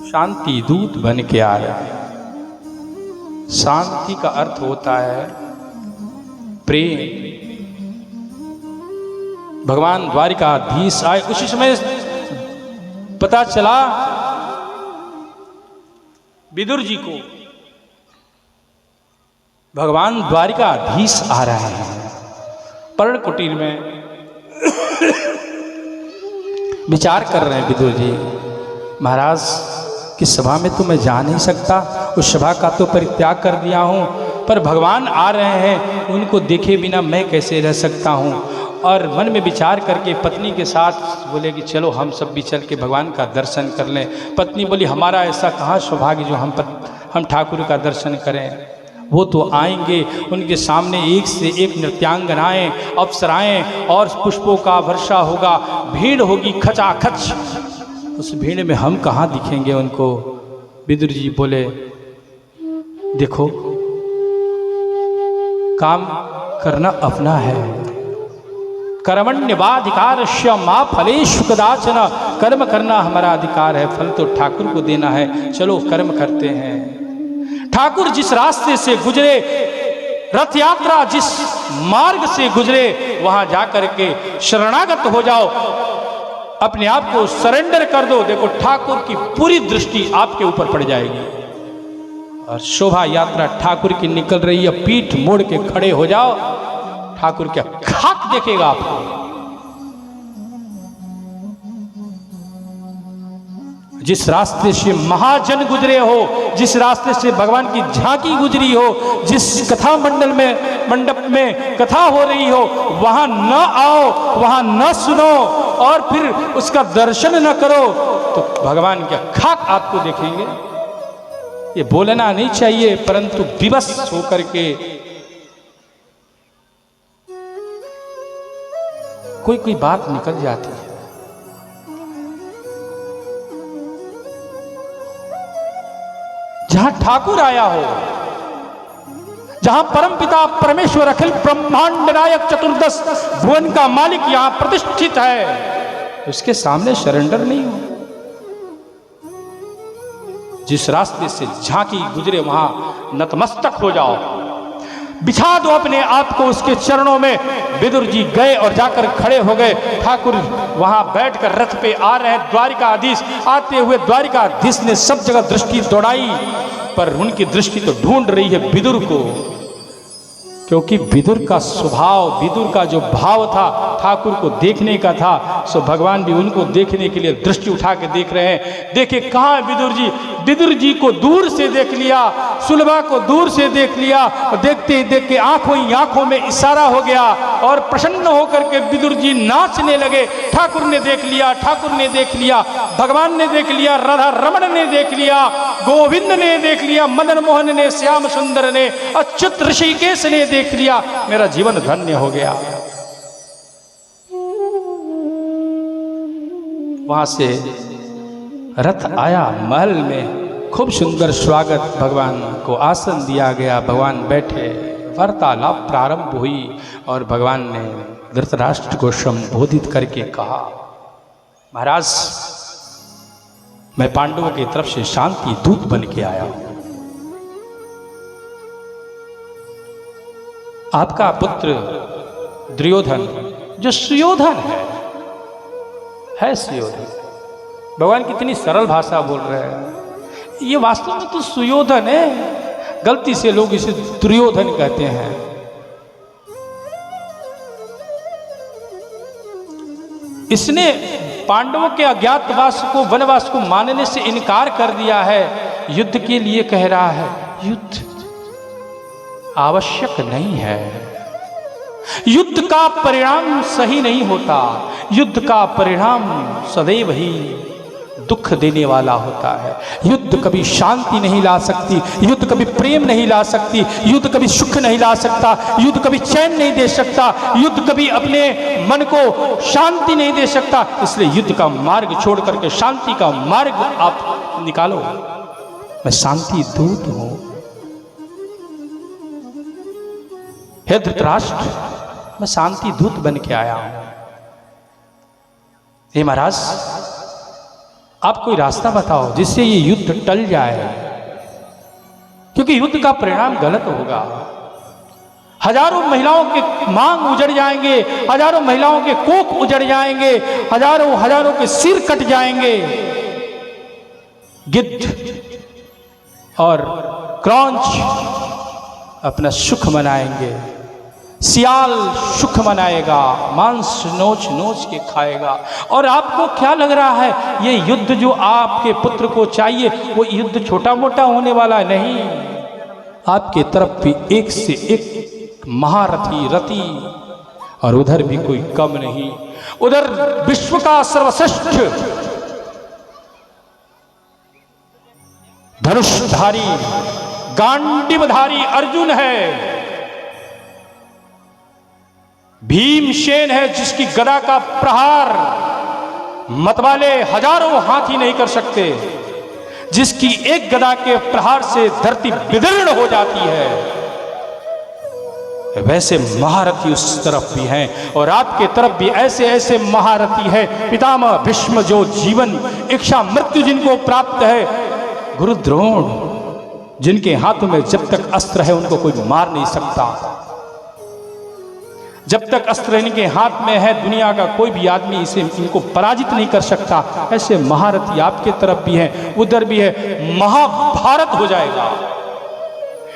शांति दूत बन के आ रहे हैं। शांति का अर्थ होता है प्रेम। भगवान द्वारिकाधीश आए, उसी समय पता चला विदुर जी को भगवान द्वारिकाधीश आ रहे हैं। पर्ण कुटीर में विचार कर रहे हैं विदुर जी, महाराज की सभा में तो मैं जा नहीं सकता, उस सभा का तो परित्याग कर दिया हूँ, पर भगवान आ रहे हैं, उनको देखे बिना मैं कैसे रह सकता हूँ। और मन में विचार करके पत्नी के साथ बोले कि चलो हम सब भी चल के भगवान का दर्शन कर लें। पत्नी बोली हमारा ऐसा कहाँ सौभाग्य जो हम ठाकुर का दर्शन करें, वो तो आएंगे, उनके सामने एक से एक नृत्यांगनाएं, अप्सराएं और पुष्पों का वर्षा होगा, भीड़ होगी खचाखच, उस भीड़ में हम कहाँ दिखेंगे उनको। विदुर जी बोले देखो काम करना अपना है, कर्मण्यवाधिकारस्य मा फलेषु कदाचन, कर्म करना हमारा अधिकार है, फल तो ठाकुर को देना है, चलो कर्म करते हैं। ठाकुर जिस रास्ते से गुजरे, रथ यात्रा जिस मार्ग से गुजरे, वहां जाकर के शरणागत हो जाओ, अपने आप को सरेंडर कर दो, देखो ठाकुर की पूरी दृष्टि आपके ऊपर पड़ जाएगी। और शोभा यात्रा ठाकुर की निकल रही है, पीठ मोड़ के खड़े हो जाओ, ठाकुर क्या खाक देखेगा आपको। जिस रास्ते से महाजन गुजरे हो, जिस रास्ते से भगवान की झांकी गुजरी हो, जिस कथा मंडप में कथा हो रही हो, वहां न आओ, वहां न सुनो और फिर उसका दर्शन न करो, तो भगवान क्या खाक आपको देखेंगे। ये बोलना नहीं चाहिए, परंतु विवश होकर के कोई बात निकल जाती है। जहां ठाकुर आया हो, जहां परमपिता परमेश्वर अखिल ब्रह्मांड नायक चतुर्दश भुवन का मालिक यहां प्रतिष्ठित है, उसके सामने सरेंडर नहीं हो। जिस रास्ते से झांकी गुजरे वहां नतमस्तक हो जाओ, बिछा दो अपने आप को उसके चरणों में। विदुर जी गए और जाकर खड़े हो गए। ठाकुर वहां बैठकर रथ पे आ रहे हैं। द्वारिकाधीश आते हुए द्वारिकाधीश ने सब जगह दृष्टि दौड़ाई, पर उनकी दृष्टि तो ढूंढ रही है विदुर को, क्योंकि विदुर का स्वभाव, विदुर का जो भाव था ठाकुर को देखने का था, सो भगवान भी उनको देखने के लिए दृष्टि उठा के देख रहे हैं। देखे कहाँ है विदुर जी। विदुर जी को दूर से देख लिया, सुलभा को दूर से देख लिया, और देखते ही देख के आंखों ही आंखों में इशारा हो गया और प्रसन्न होकर के विदुर जी नाचने लगे। ठाकुर ने देख लिया, ठाकुर ने देख लिया, भगवान ने देख लिया, राधा रमण ने देख लिया, गोविंद ने देख लिया, मदन मोहन ने, श्याम सुंदर ने, अच्युत ऋषिकेश ने देख लिया। मेरा जीवन धन्य हो गया। वहां से रथ आया, महल में खूब सुंदर स्वागत, भगवान को आसन दिया गया, भगवान बैठे, वार्तालाप प्रारंभ हुई और भगवान ने धृतराष्ट्र को संबोधित करके कहा, महाराज मैं पांडवों की तरफ से शांति दूत बन के आया हूं। आपका पुत्र दुर्योधन जो सुयोधन है सुयोधन। भगवान कितनी सरल भाषा बोल रहे हैं। ये वास्तव में तो सुयोधन है, गलती से लोग इसे दुर्योधन कहते हैं। इसने पांडवों के अज्ञातवास को, वनवास को मानने से इनकार कर दिया है। युद्ध के लिए कह रहा है, युद्ध आवश्यक नहीं है। युद्ध का परिणाम सही नहीं होता। युद्ध का परिणाम सदैव ही दुख देने वाला होता है। युद्ध कभी शांति नहीं ला सकती, युद्ध कभी प्रेम नहीं ला सकती, युद्ध कभी सुख नहीं ला सकता, युद्ध कभी चैन नहीं दे सकता, युद्ध कभी अपने मन को शांति नहीं दे सकता। इसलिए युद्ध का मार्ग छोड़ करके शांति का मार्ग आप निकालो। मैं शांति दूत हूं। हे धृतराष्ट्र, मैं शांति दूत बन के आया हूं। हे महाराज, आप कोई रास्ता बताओ जिससे ये युद्ध टल जाए, क्योंकि युद्ध का परिणाम गलत होगा। हजारों महिलाओं के मांग उजड़ जाएंगे, हजारों महिलाओं के कोख उजड़ जाएंगे, हजारों के सिर कट जाएंगे। गिद्ध और क्रौंच अपना सुख मनाएंगे, सियाल सुख मनाएगा, मांस नोच नोच के खाएगा। और आपको क्या लग रहा है ये युद्ध जो आपके पुत्र को चाहिए वो युद्ध छोटा मोटा होने वाला नहीं। आपके तरफ भी एक से एक महारथी रति, और उधर भी कोई कम नहीं। उधर विश्व का सर्वश्रेष्ठ धनुषधारी गांडीवधारी अर्जुन है, भीमसेन है जिसकी गदा का प्रहार मतवाले हजारों हाथी नहीं कर सकते, जिसकी एक गदा के प्रहार से धरती विदीर्ण हो जाती है। वैसे महारथी उस तरफ भी हैं और आपके तरफ भी ऐसे ऐसे महारथी है। पितामह भीष्म जो जीवन इच्छा मृत्यु जिनको प्राप्त है, गुरु द्रोण जिनके हाथों में जब तक अस्त्र है उनको कोई मार नहीं सकता, जब तक अस्त्र इनके हाथ में है दुनिया का कोई भी आदमी इनको पराजित नहीं कर सकता। ऐसे महारथी आपके तरफ भी हैं, उधर भी है। महाभारत हो जाएगा,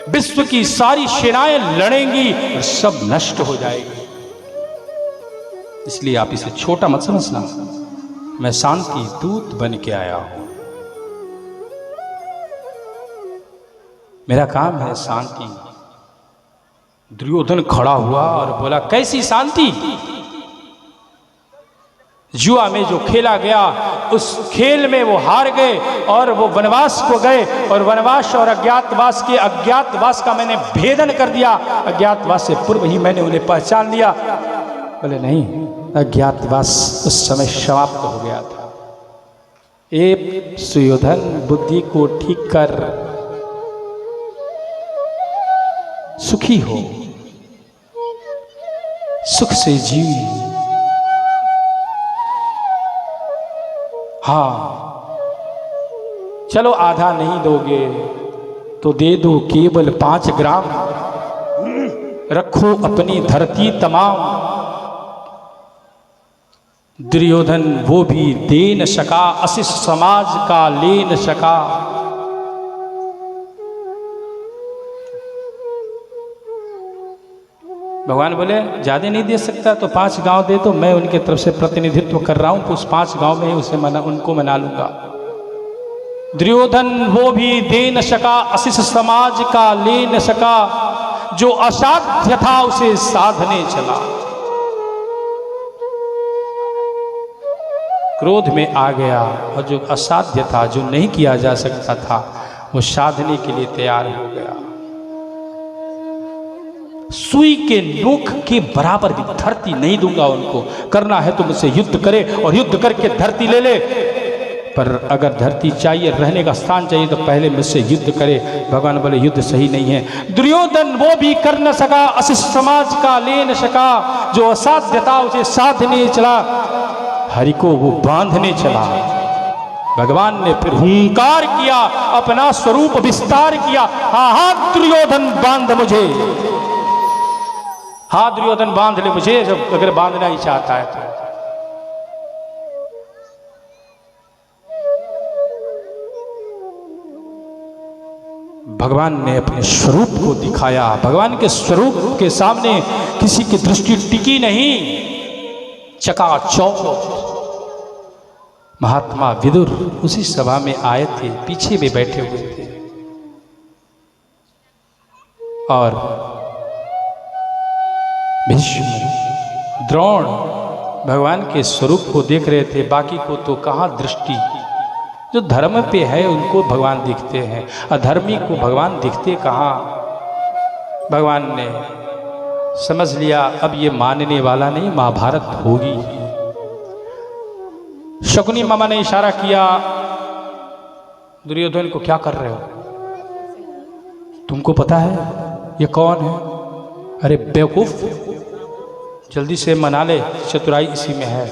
विश्व की सारी सेनाएं लड़ेंगी और सब नष्ट हो जाएगी। इसलिए आप इसे छोटा मत समझना, मैं शांति दूत बन के आया हूं, मेरा काम है शांति। दुर्योधन खड़ा हुआ और बोला कैसी शांति? जुआ में जो खेला गया उस खेल में वो हार गए और वो वनवास को गए, और वनवास और अज्ञातवास का मैंने भेदन कर दिया। अज्ञातवास से पूर्व ही मैंने उन्हें पहचान लिया। बोले नहीं, अज्ञातवास उस समय समाप्त हो गया था। ए सुयोधन, बुद्धि को ठीक कर, सुखी हो, सुख से जी। हाँ चलो, आधा नहीं दोगे तो दे दो केवल 5 ग्राम, रखो अपनी धरती तमाम। दुर्योधन वो भी दे न सका, अशिष्ट समाज का ले न सका। भगवान बोले ज़्यादा नहीं दे सकता तो 5 गांव दे दो, मैं उनके तरफ से प्रतिनिधित्व कर रहा हूं तो उस 5 गांव में ही उनको मना लूंगा। दुर्योधन वो भी दे न सका, अशिष्ट समाज का ले न सका, जो असाध्य था उसे साधने चला। क्रोध में आ गया और जो असाध्य था, जो नहीं किया जा सकता था, वो साधने के लिए तैयार हो गया। सुई के नोक के बराबर भी धरती नहीं दूंगा उनको। करना है तो मुझसे युद्ध करे और युद्ध करके धरती ले ले, पर अगर धरती चाहिए, रहने का स्थान चाहिए तो पहले मुझसे युद्ध करे। भगवान बोले युद्ध सही नहीं है। दुर्योधन वो भी कर न सका, अशिष्ट समाज का ले न सका, जो असाध्य था उसे साधने चला। हरि को वो बांधने चला। भगवान ने फिर हुंकार किया, अपना स्वरूप विस्तार किया। हाँ दुर्योधन बांध मुझे, हाँ दुर्योधन बांध ले मुझे, जब अगर बांधना ही चाहता है तो। भगवान ने अपने स्वरूप को दिखाया। भगवान के स्वरूप के सामने किसी की दृष्टि टिकी नहीं। चकाचौंध महात्मा विदुर उसी सभा में आए थे, पीछे में बैठे हुए थे और भीष्म द्रोण भगवान के स्वरूप को देख रहे थे। बाकी को तो कहाँ दृष्टि, जो धर्म पे है उनको भगवान दिखते हैं, अधर्मी को भगवान दिखते कहाँ। भगवान ने समझ लिया अब ये मानने वाला नहीं, महाभारत होगी। शकुनी मामा ने इशारा किया, दुर्योधन को क्या कर रहे हो, तुमको पता है ये कौन है? अरे बेवकूफ, जल्दी से मना ले, चतुराई इसी में है,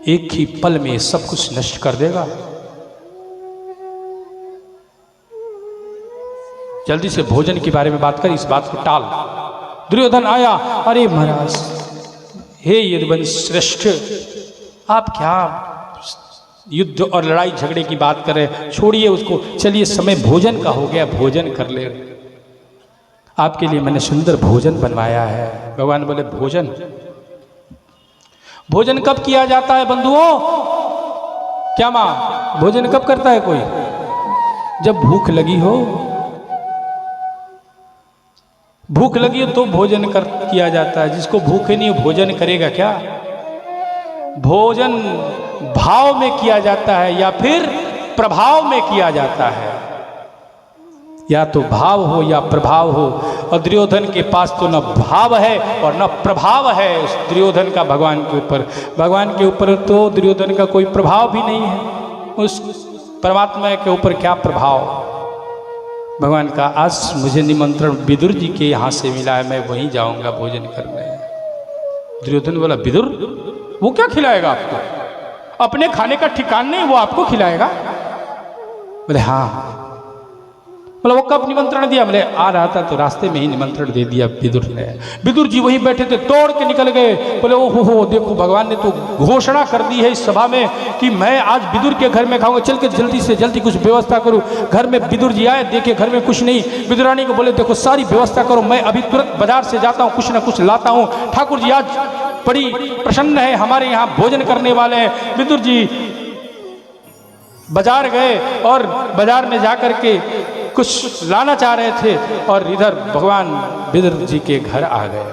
एक ही पल में सब कुछ नष्ट कर देगा। जल्दी से भोजन के बारे में बात कर, इस बात को टाल। दुर्योधन आया, अरे महाराज, हे यदुवंश श्रेष्ठ, आप क्या युद्ध और लड़ाई झगड़े की बात कर रहे हैं, छोड़िए उसको, चलिए समय भोजन का हो गया, भोजन कर ले। आपके लिए मैंने सुंदर भोजन बनवाया है। भगवान बोले भोजन? भोजन कब किया जाता है बंधुओं? क्या मां, भोजन कब करता है कोई? जब भूख लगी हो। भूख लगी हो तो भोजन किया जाता है। जिसको भूख ही नहीं हो भोजन करेगा क्या? भोजन भाव में किया जाता है या फिर प्रभाव में किया जाता है। या तो भाव हो या प्रभाव हो, और दुर्योधन के पास तो न भाव है और न प्रभाव है उस दुर्योधन का भगवान के ऊपर। भगवान के ऊपर तो दुर्योधन का कोई प्रभाव भी नहीं है, उस परमात्मा के ऊपर क्या प्रभाव। भगवान का आज मुझे निमंत्रण विदुर जी के यहाँ से मिला है, मैं वहीं जाऊंगा भोजन करने। दुर्योधन बोला विदुर वो क्या खिलाएगा आपको? अपने खाने का ठिकान नहीं, वो आपको खिलाएगा? बोले हाँ। बोला वो कब निमंत्रण दिया? बोले आ रहा था तो रास्ते में ही निमंत्रण दे दिया विदुर ने। विदुर जी वहीं बैठे थे, दौड़ के निकल गए। बोले ओ हो देखो, भगवान ने तो घोषणा कर दी है इस सभा में कि मैं आज विदुर के घर में खाऊंगा, चल के जल्दी से जल्दी कुछ व्यवस्था करूं। घर में विदुर जी आए, देखे घर में कुछ नहीं। विदुरानी को बोले देखो सारी व्यवस्था करो, मैं अभी तुरंत बाजार से जाता हूँ, कुछ ना कुछ लाता हूँ। ठाकुर जी आज बड़ी प्रसन्न है, हमारे यहाँ भोजन करने वाले हैं। विदुर जी बाजार गए और बाजार में जाकर के कुछ लाना चाह रहे थे, और इधर भगवान विदुर जी के घर आ गए।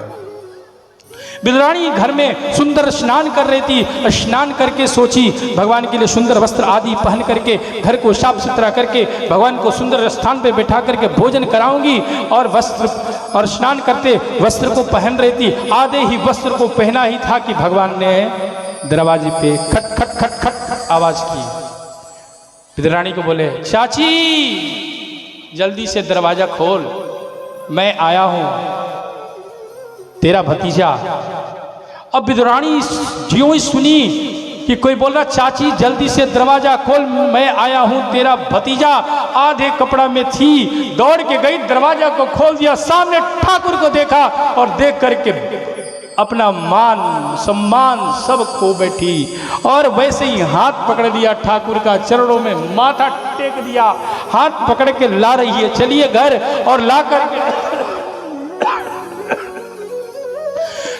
विदुरानी घर में सुंदर स्नान कर रही थी। स्नान करके सोची भगवान के लिए सुंदर वस्त्र आदि पहन करके घर को साफ सुथरा करके भगवान को सुंदर स्थान पे बैठा करके भोजन कराऊंगी। और वस्त्र और स्नान करते वस्त्र को पहन रही थी। आधे ही वस्त्र को पहना ही था कि भगवान ने दरवाजे पे खट खट खट खट आवाज की। विदुरानी को बोले चाची जल्दी से दरवाजा खोल, मैं आया हूं, तेरा भतीजा। अब विदुरानी ज्यों ही सुनी कि कोई बोल रहा चाची जल्दी से दरवाजा खोल, मैं आया हूं तेरा भतीजा, आधे कपड़ा में थी, दौड़ के गई, दरवाजा को खोल दिया, सामने ठाकुर को देखा और देख करके अपना मान सम्मान सब खो बैठी। और वैसे ही हाथ पकड़ लिया ठाकुर का, चरणों में माथा टेक दिया, हाथ पकड़ के ला रही है, चलिए घर। और ला करके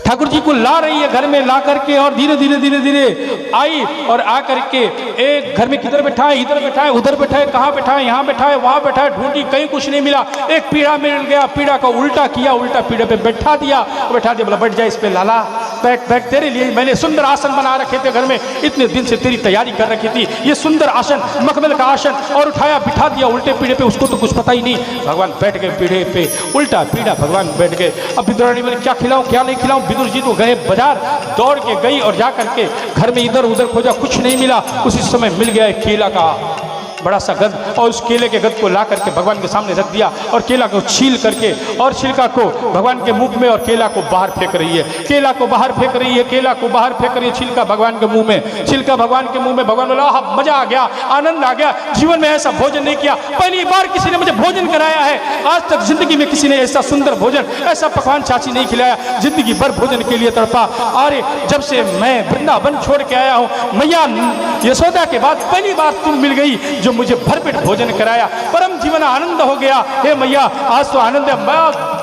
ठाकुर जी को ला रही है घर में, ला करके और धीरे धीरे धीरे धीरे आई और आ करके एक घर में किधर बैठा है, इधर बैठा है, उधर बैठा है, कहाँ बैठा है, यहाँ बैठा है, वहाँ बैठा है, ढूंढी कहीं कुछ नहीं मिला। एक पीढ़ा मिल गया, पीढ़ा को उल्टा किया, उल्टा पीढ़े पे बैठा दिया। बोला बैठ जाए इस पे लाला, बैठ बैठ, तेरे लिए मैंने सुंदर आसन बना रखे थे घर में, इतने दिन से तेरी तैयारी कर रखी थी, ये सुंदर आसन मखमल का आसन, और उठाया बिठा दिया उल्टे पीढ़े पे, उसको तो कुछ पता ही नहीं। भगवान बैठ गए पीढ़े पे, उल्टा पीढ़ा भगवान बैठ गए। अब विदुरानी बोले क्या खिलाऊं क्या नहीं खिलाऊं। विदुर जी तो गए बाजार, दौड़ के गई और जा करके घर में इधर उधर खोजा, कुछ नहीं मिला। उसी समय मिल गया एक केला का बड़ा सा गद, और उस केले के गद को ला करके भगवान के सामने रख दिया, और केला को छील करके और छिलका को भगवान के मुंह में और केला को बाहर फेंक रही है, केला को बाहर फेंक रही है, केला को बाहर फेंक रही है, छिलका भगवान के मुंह में, छिलका भगवान के मुंह में। भगवान बोला मजा आ गया, आनंद आ गया, जीवन में ऐसा भोजन नहीं किया, पहली बार किसी ने मुझे भोजन कराया है, आज तक जिंदगी में किसी ने ऐसा सुंदर भोजन, ऐसा पकवान चाची नहीं खिलाया, जिंदगी भर भोजन के लिए तड़पा। अरे जब से मैं वृंदावन छोड़ के आया हूँ, मैया यशोदा के बाद पहली बार तुम मिल गई जो मुझे भरपेट भोजन कराया, परम जीवन आनंद हो गया। हे मैया आज तो आनंद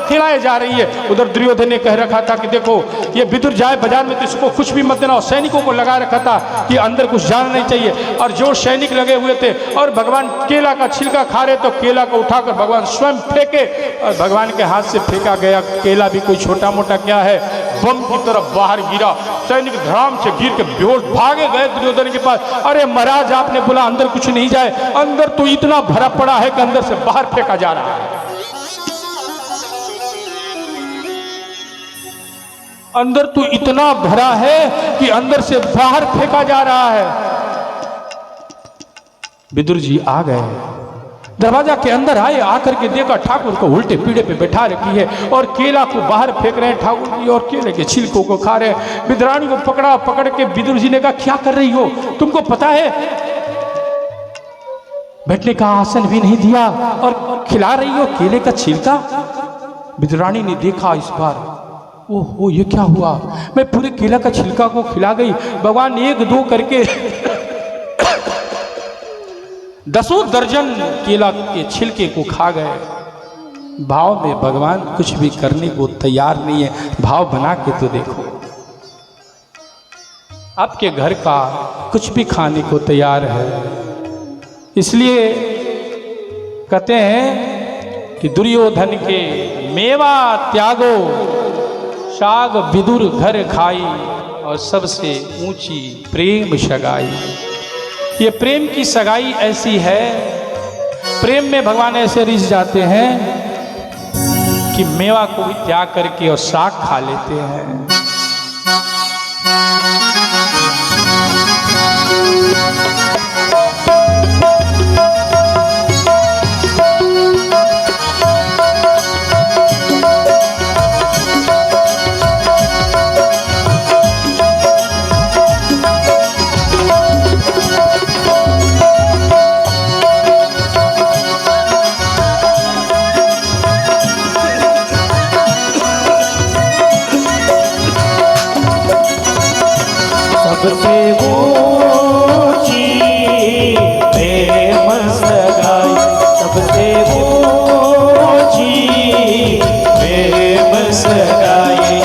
खिलाए जा रही है। उधर दुर्योधन ने कह रखा था कि देखो ये विदुर जाए बाजार में तो इसको कुछ भी मत देना, और सैनिकों को लगा रखा था कि अंदर कुछ जाना नहीं चाहिए, और जो सैनिक लगे हुए थे, और भगवान केला का छिलका खा रहे तो केला को उठाकर भगवान स्वयं फेंके, और भगवान के हाथ से फेंका गया केला भी कोई छोटा मोटा क्या है, बम की तरफ बाहर गिरा। सैनिक धड़ाम से गिर के बेहोश भागे गए दुर्योधन के पास। अरे महाराज आपने बोला अंदर कुछ नहीं जाए, अंदर तो इतना भरा पड़ा है कि अंदर से बाहर फेंका जा रहा है, अंदर तो इतना भरा है कि अंदर से बाहर फेंका जा रहा है। विदुर जी आ गए, दरवाजा के अंदर आए, आकर के देखा ठाकुर को उल्टे पीढ़े पे बैठा रखी है और केला को बाहर फेंक रहे हैं ठाकुर जी, और केले के छिलकों को खा रहे हैं। विदुरानी को पकड़ के विदुर जी ने कहा क्या कर रही हो, तुमको पता है बैठने का आसन भी नहीं दिया और खिला रही हो केले का छिलका। विदुरानी ने देखा इस बार, ओहो ये क्या हुआ, मैं पूरे केला का छिलका को खिला गई। भगवान एक दो करके 10 दर्जन केला के छिलके को खा गए। भाव में भगवान कुछ भी करने को तैयार नहीं है। भाव बना के तो देखो, आपके घर का कुछ भी खाने को तैयार है। इसलिए कहते हैं कि दुर्योधन के मेवा त्यागो शाग विदुर घर खाई और सबसे ऊंची प्रेम सगाई। ये प्रेम की सगाई ऐसी है, प्रेम में भगवान ऐसे रिझ जाते हैं कि मेवा को भी त्याग करके और साग खा लेते हैं। सबसे ऊंची प्रेम सगाई, सबसे ऊंची प्रेम सगाई,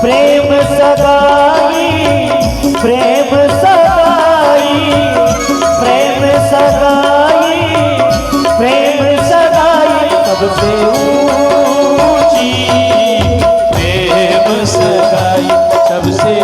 प्रेम सगाई, प्रेम सगाई, प्रेम सगाई, प्रेम सगाई, सबसे ऊंची प्रेम सगाई, सबसे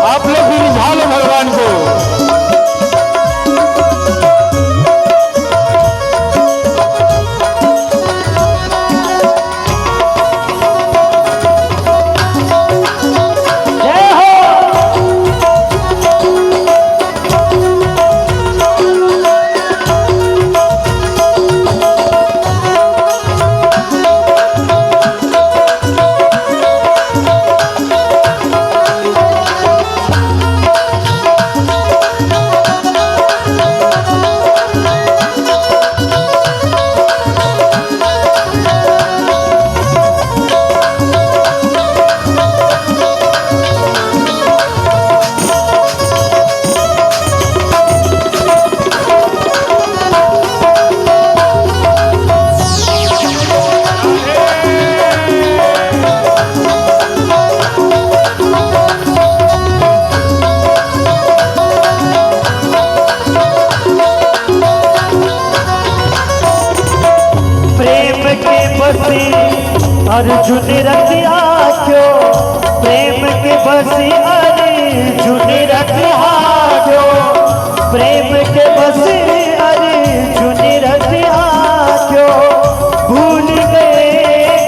आप लोग भी रिझा लो। अर्जुन रखिया क्यों प्रेम के बस अर्जुन रखिया क्यों प्रेम के बस अर्जुन रखिया क्यों भूल गए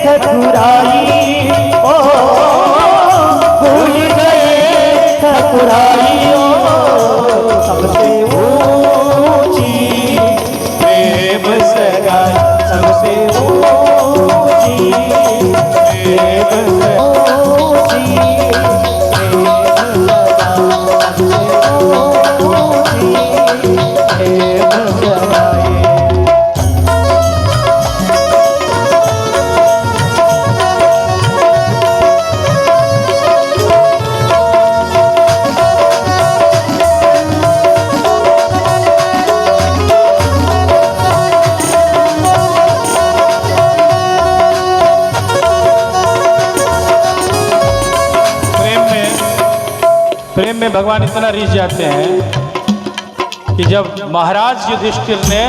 ठकुराई ओ भूल गए ठकुराई ओ सबसे ऊंची प्रेम सगाई सबसे ऊंची प्रेम प्रेम में भगवान इतना रिझ जाते हैं कि जब महाराज युधिष्ठिर ने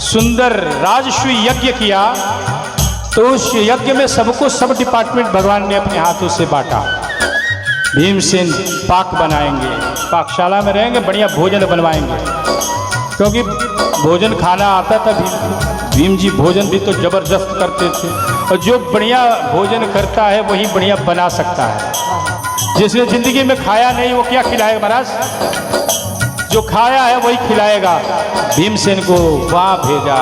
सुंदर राजस्वी यज्ञ किया तो उस यज्ञ में सबको सब डिपार्टमेंट भगवान ने अपने हाथों से बांटा। भीमसेन पाक बनाएंगे, पाकशाला में रहेंगे, बढ़िया भोजन बनवाएंगे, क्योंकि भोजन खाना आता था। भीम जी भोजन भी तो जबरदस्त करते थे, और जो बढ़िया भोजन करता है वही बढ़िया बना सकता है। जिसने जिंदगी में खाया नहीं वो क्या खिलाएगा महाराज, जो खाया है वही खिलाएगा। भीमसेन को वहां भेजा,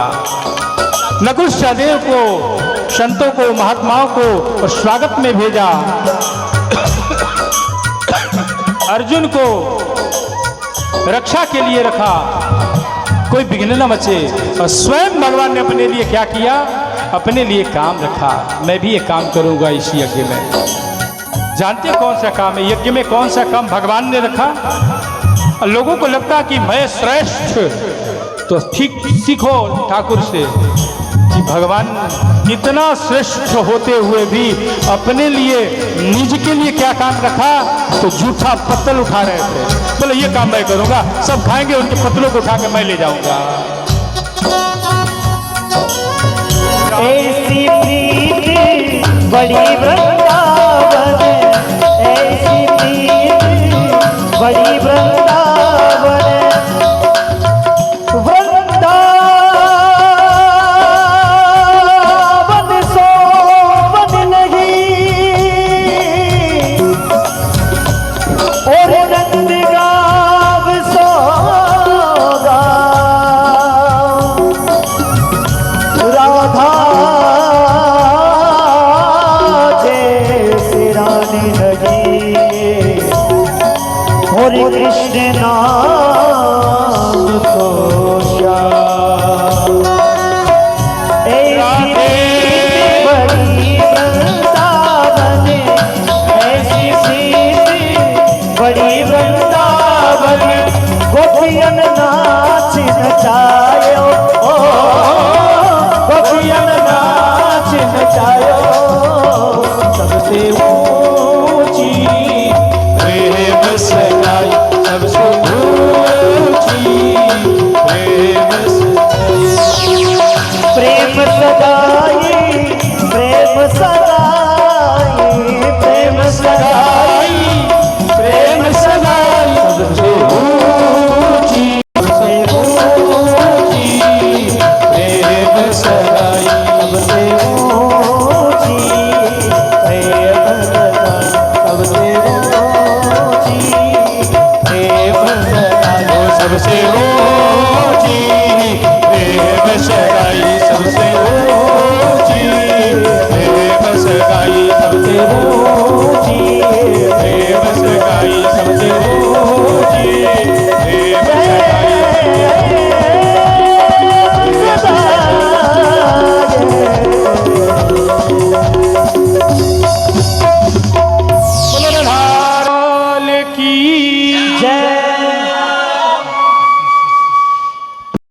नकुल सहदेव को, संतों को, महात्माओं को और स्वागत में भेजा। अर्जुन को रक्षा के लिए रखा, कोई विघ्न न मचे, और स्वयं भगवान ने अपने लिए क्या किया, अपने लिए काम रखा। मैं भी ये काम करूंगा इस यज्ञ में। जानते कौन सा काम है यज्ञ में, कौन सा काम भगवान ने रखा? और लोगों को लगता कि मैं श्रेष्ठ, तो ठीक सीखो ठाकुर से कि भगवान इतना श्रेष्ठ होते हुए भी अपने लिए, निज के लिए क्या काम रखा, तो जूठा पत्तल उठा रहे थे। बोले ये काम मैं करूंगा, सब खाएंगे, उनके पत्तलों को उठा के मैं ले जाऊंगा। ऐसी प्रीति बड़ी वृंदावन, ऐसी प्रीति बड़ी वृंदावन, वृंदावन सोवन नहीं, और नंदगांव सोगा, राधा जैसी रानी लगी, हरे कृष्ण नाम को श्याम। ऐसी बड़ी वृंदावन, ऐसी सीधी बड़ी वृंदावन, गोपियन नाच नचायो, गोपियन नाच नचायो, सबसे ऊंची प्रेम सगाई, सबसे ऊंची प्रेम सगाई, प्रेम सगाई, प्रेम सगाई, प्रेम सगाई, प्रेम सगाई, सबसे ऊंची, सबसे ऊंची प्रेम सगाई, सबसे ऊंची प्रेम सगाई, सबसे ऊंची प्रेम सगाई, सबसे ऊंची प्रेम सगाई, सबसे ऊंची प्रेम सगाई, सबसे ऊंची प्रेम सगाई, सबसे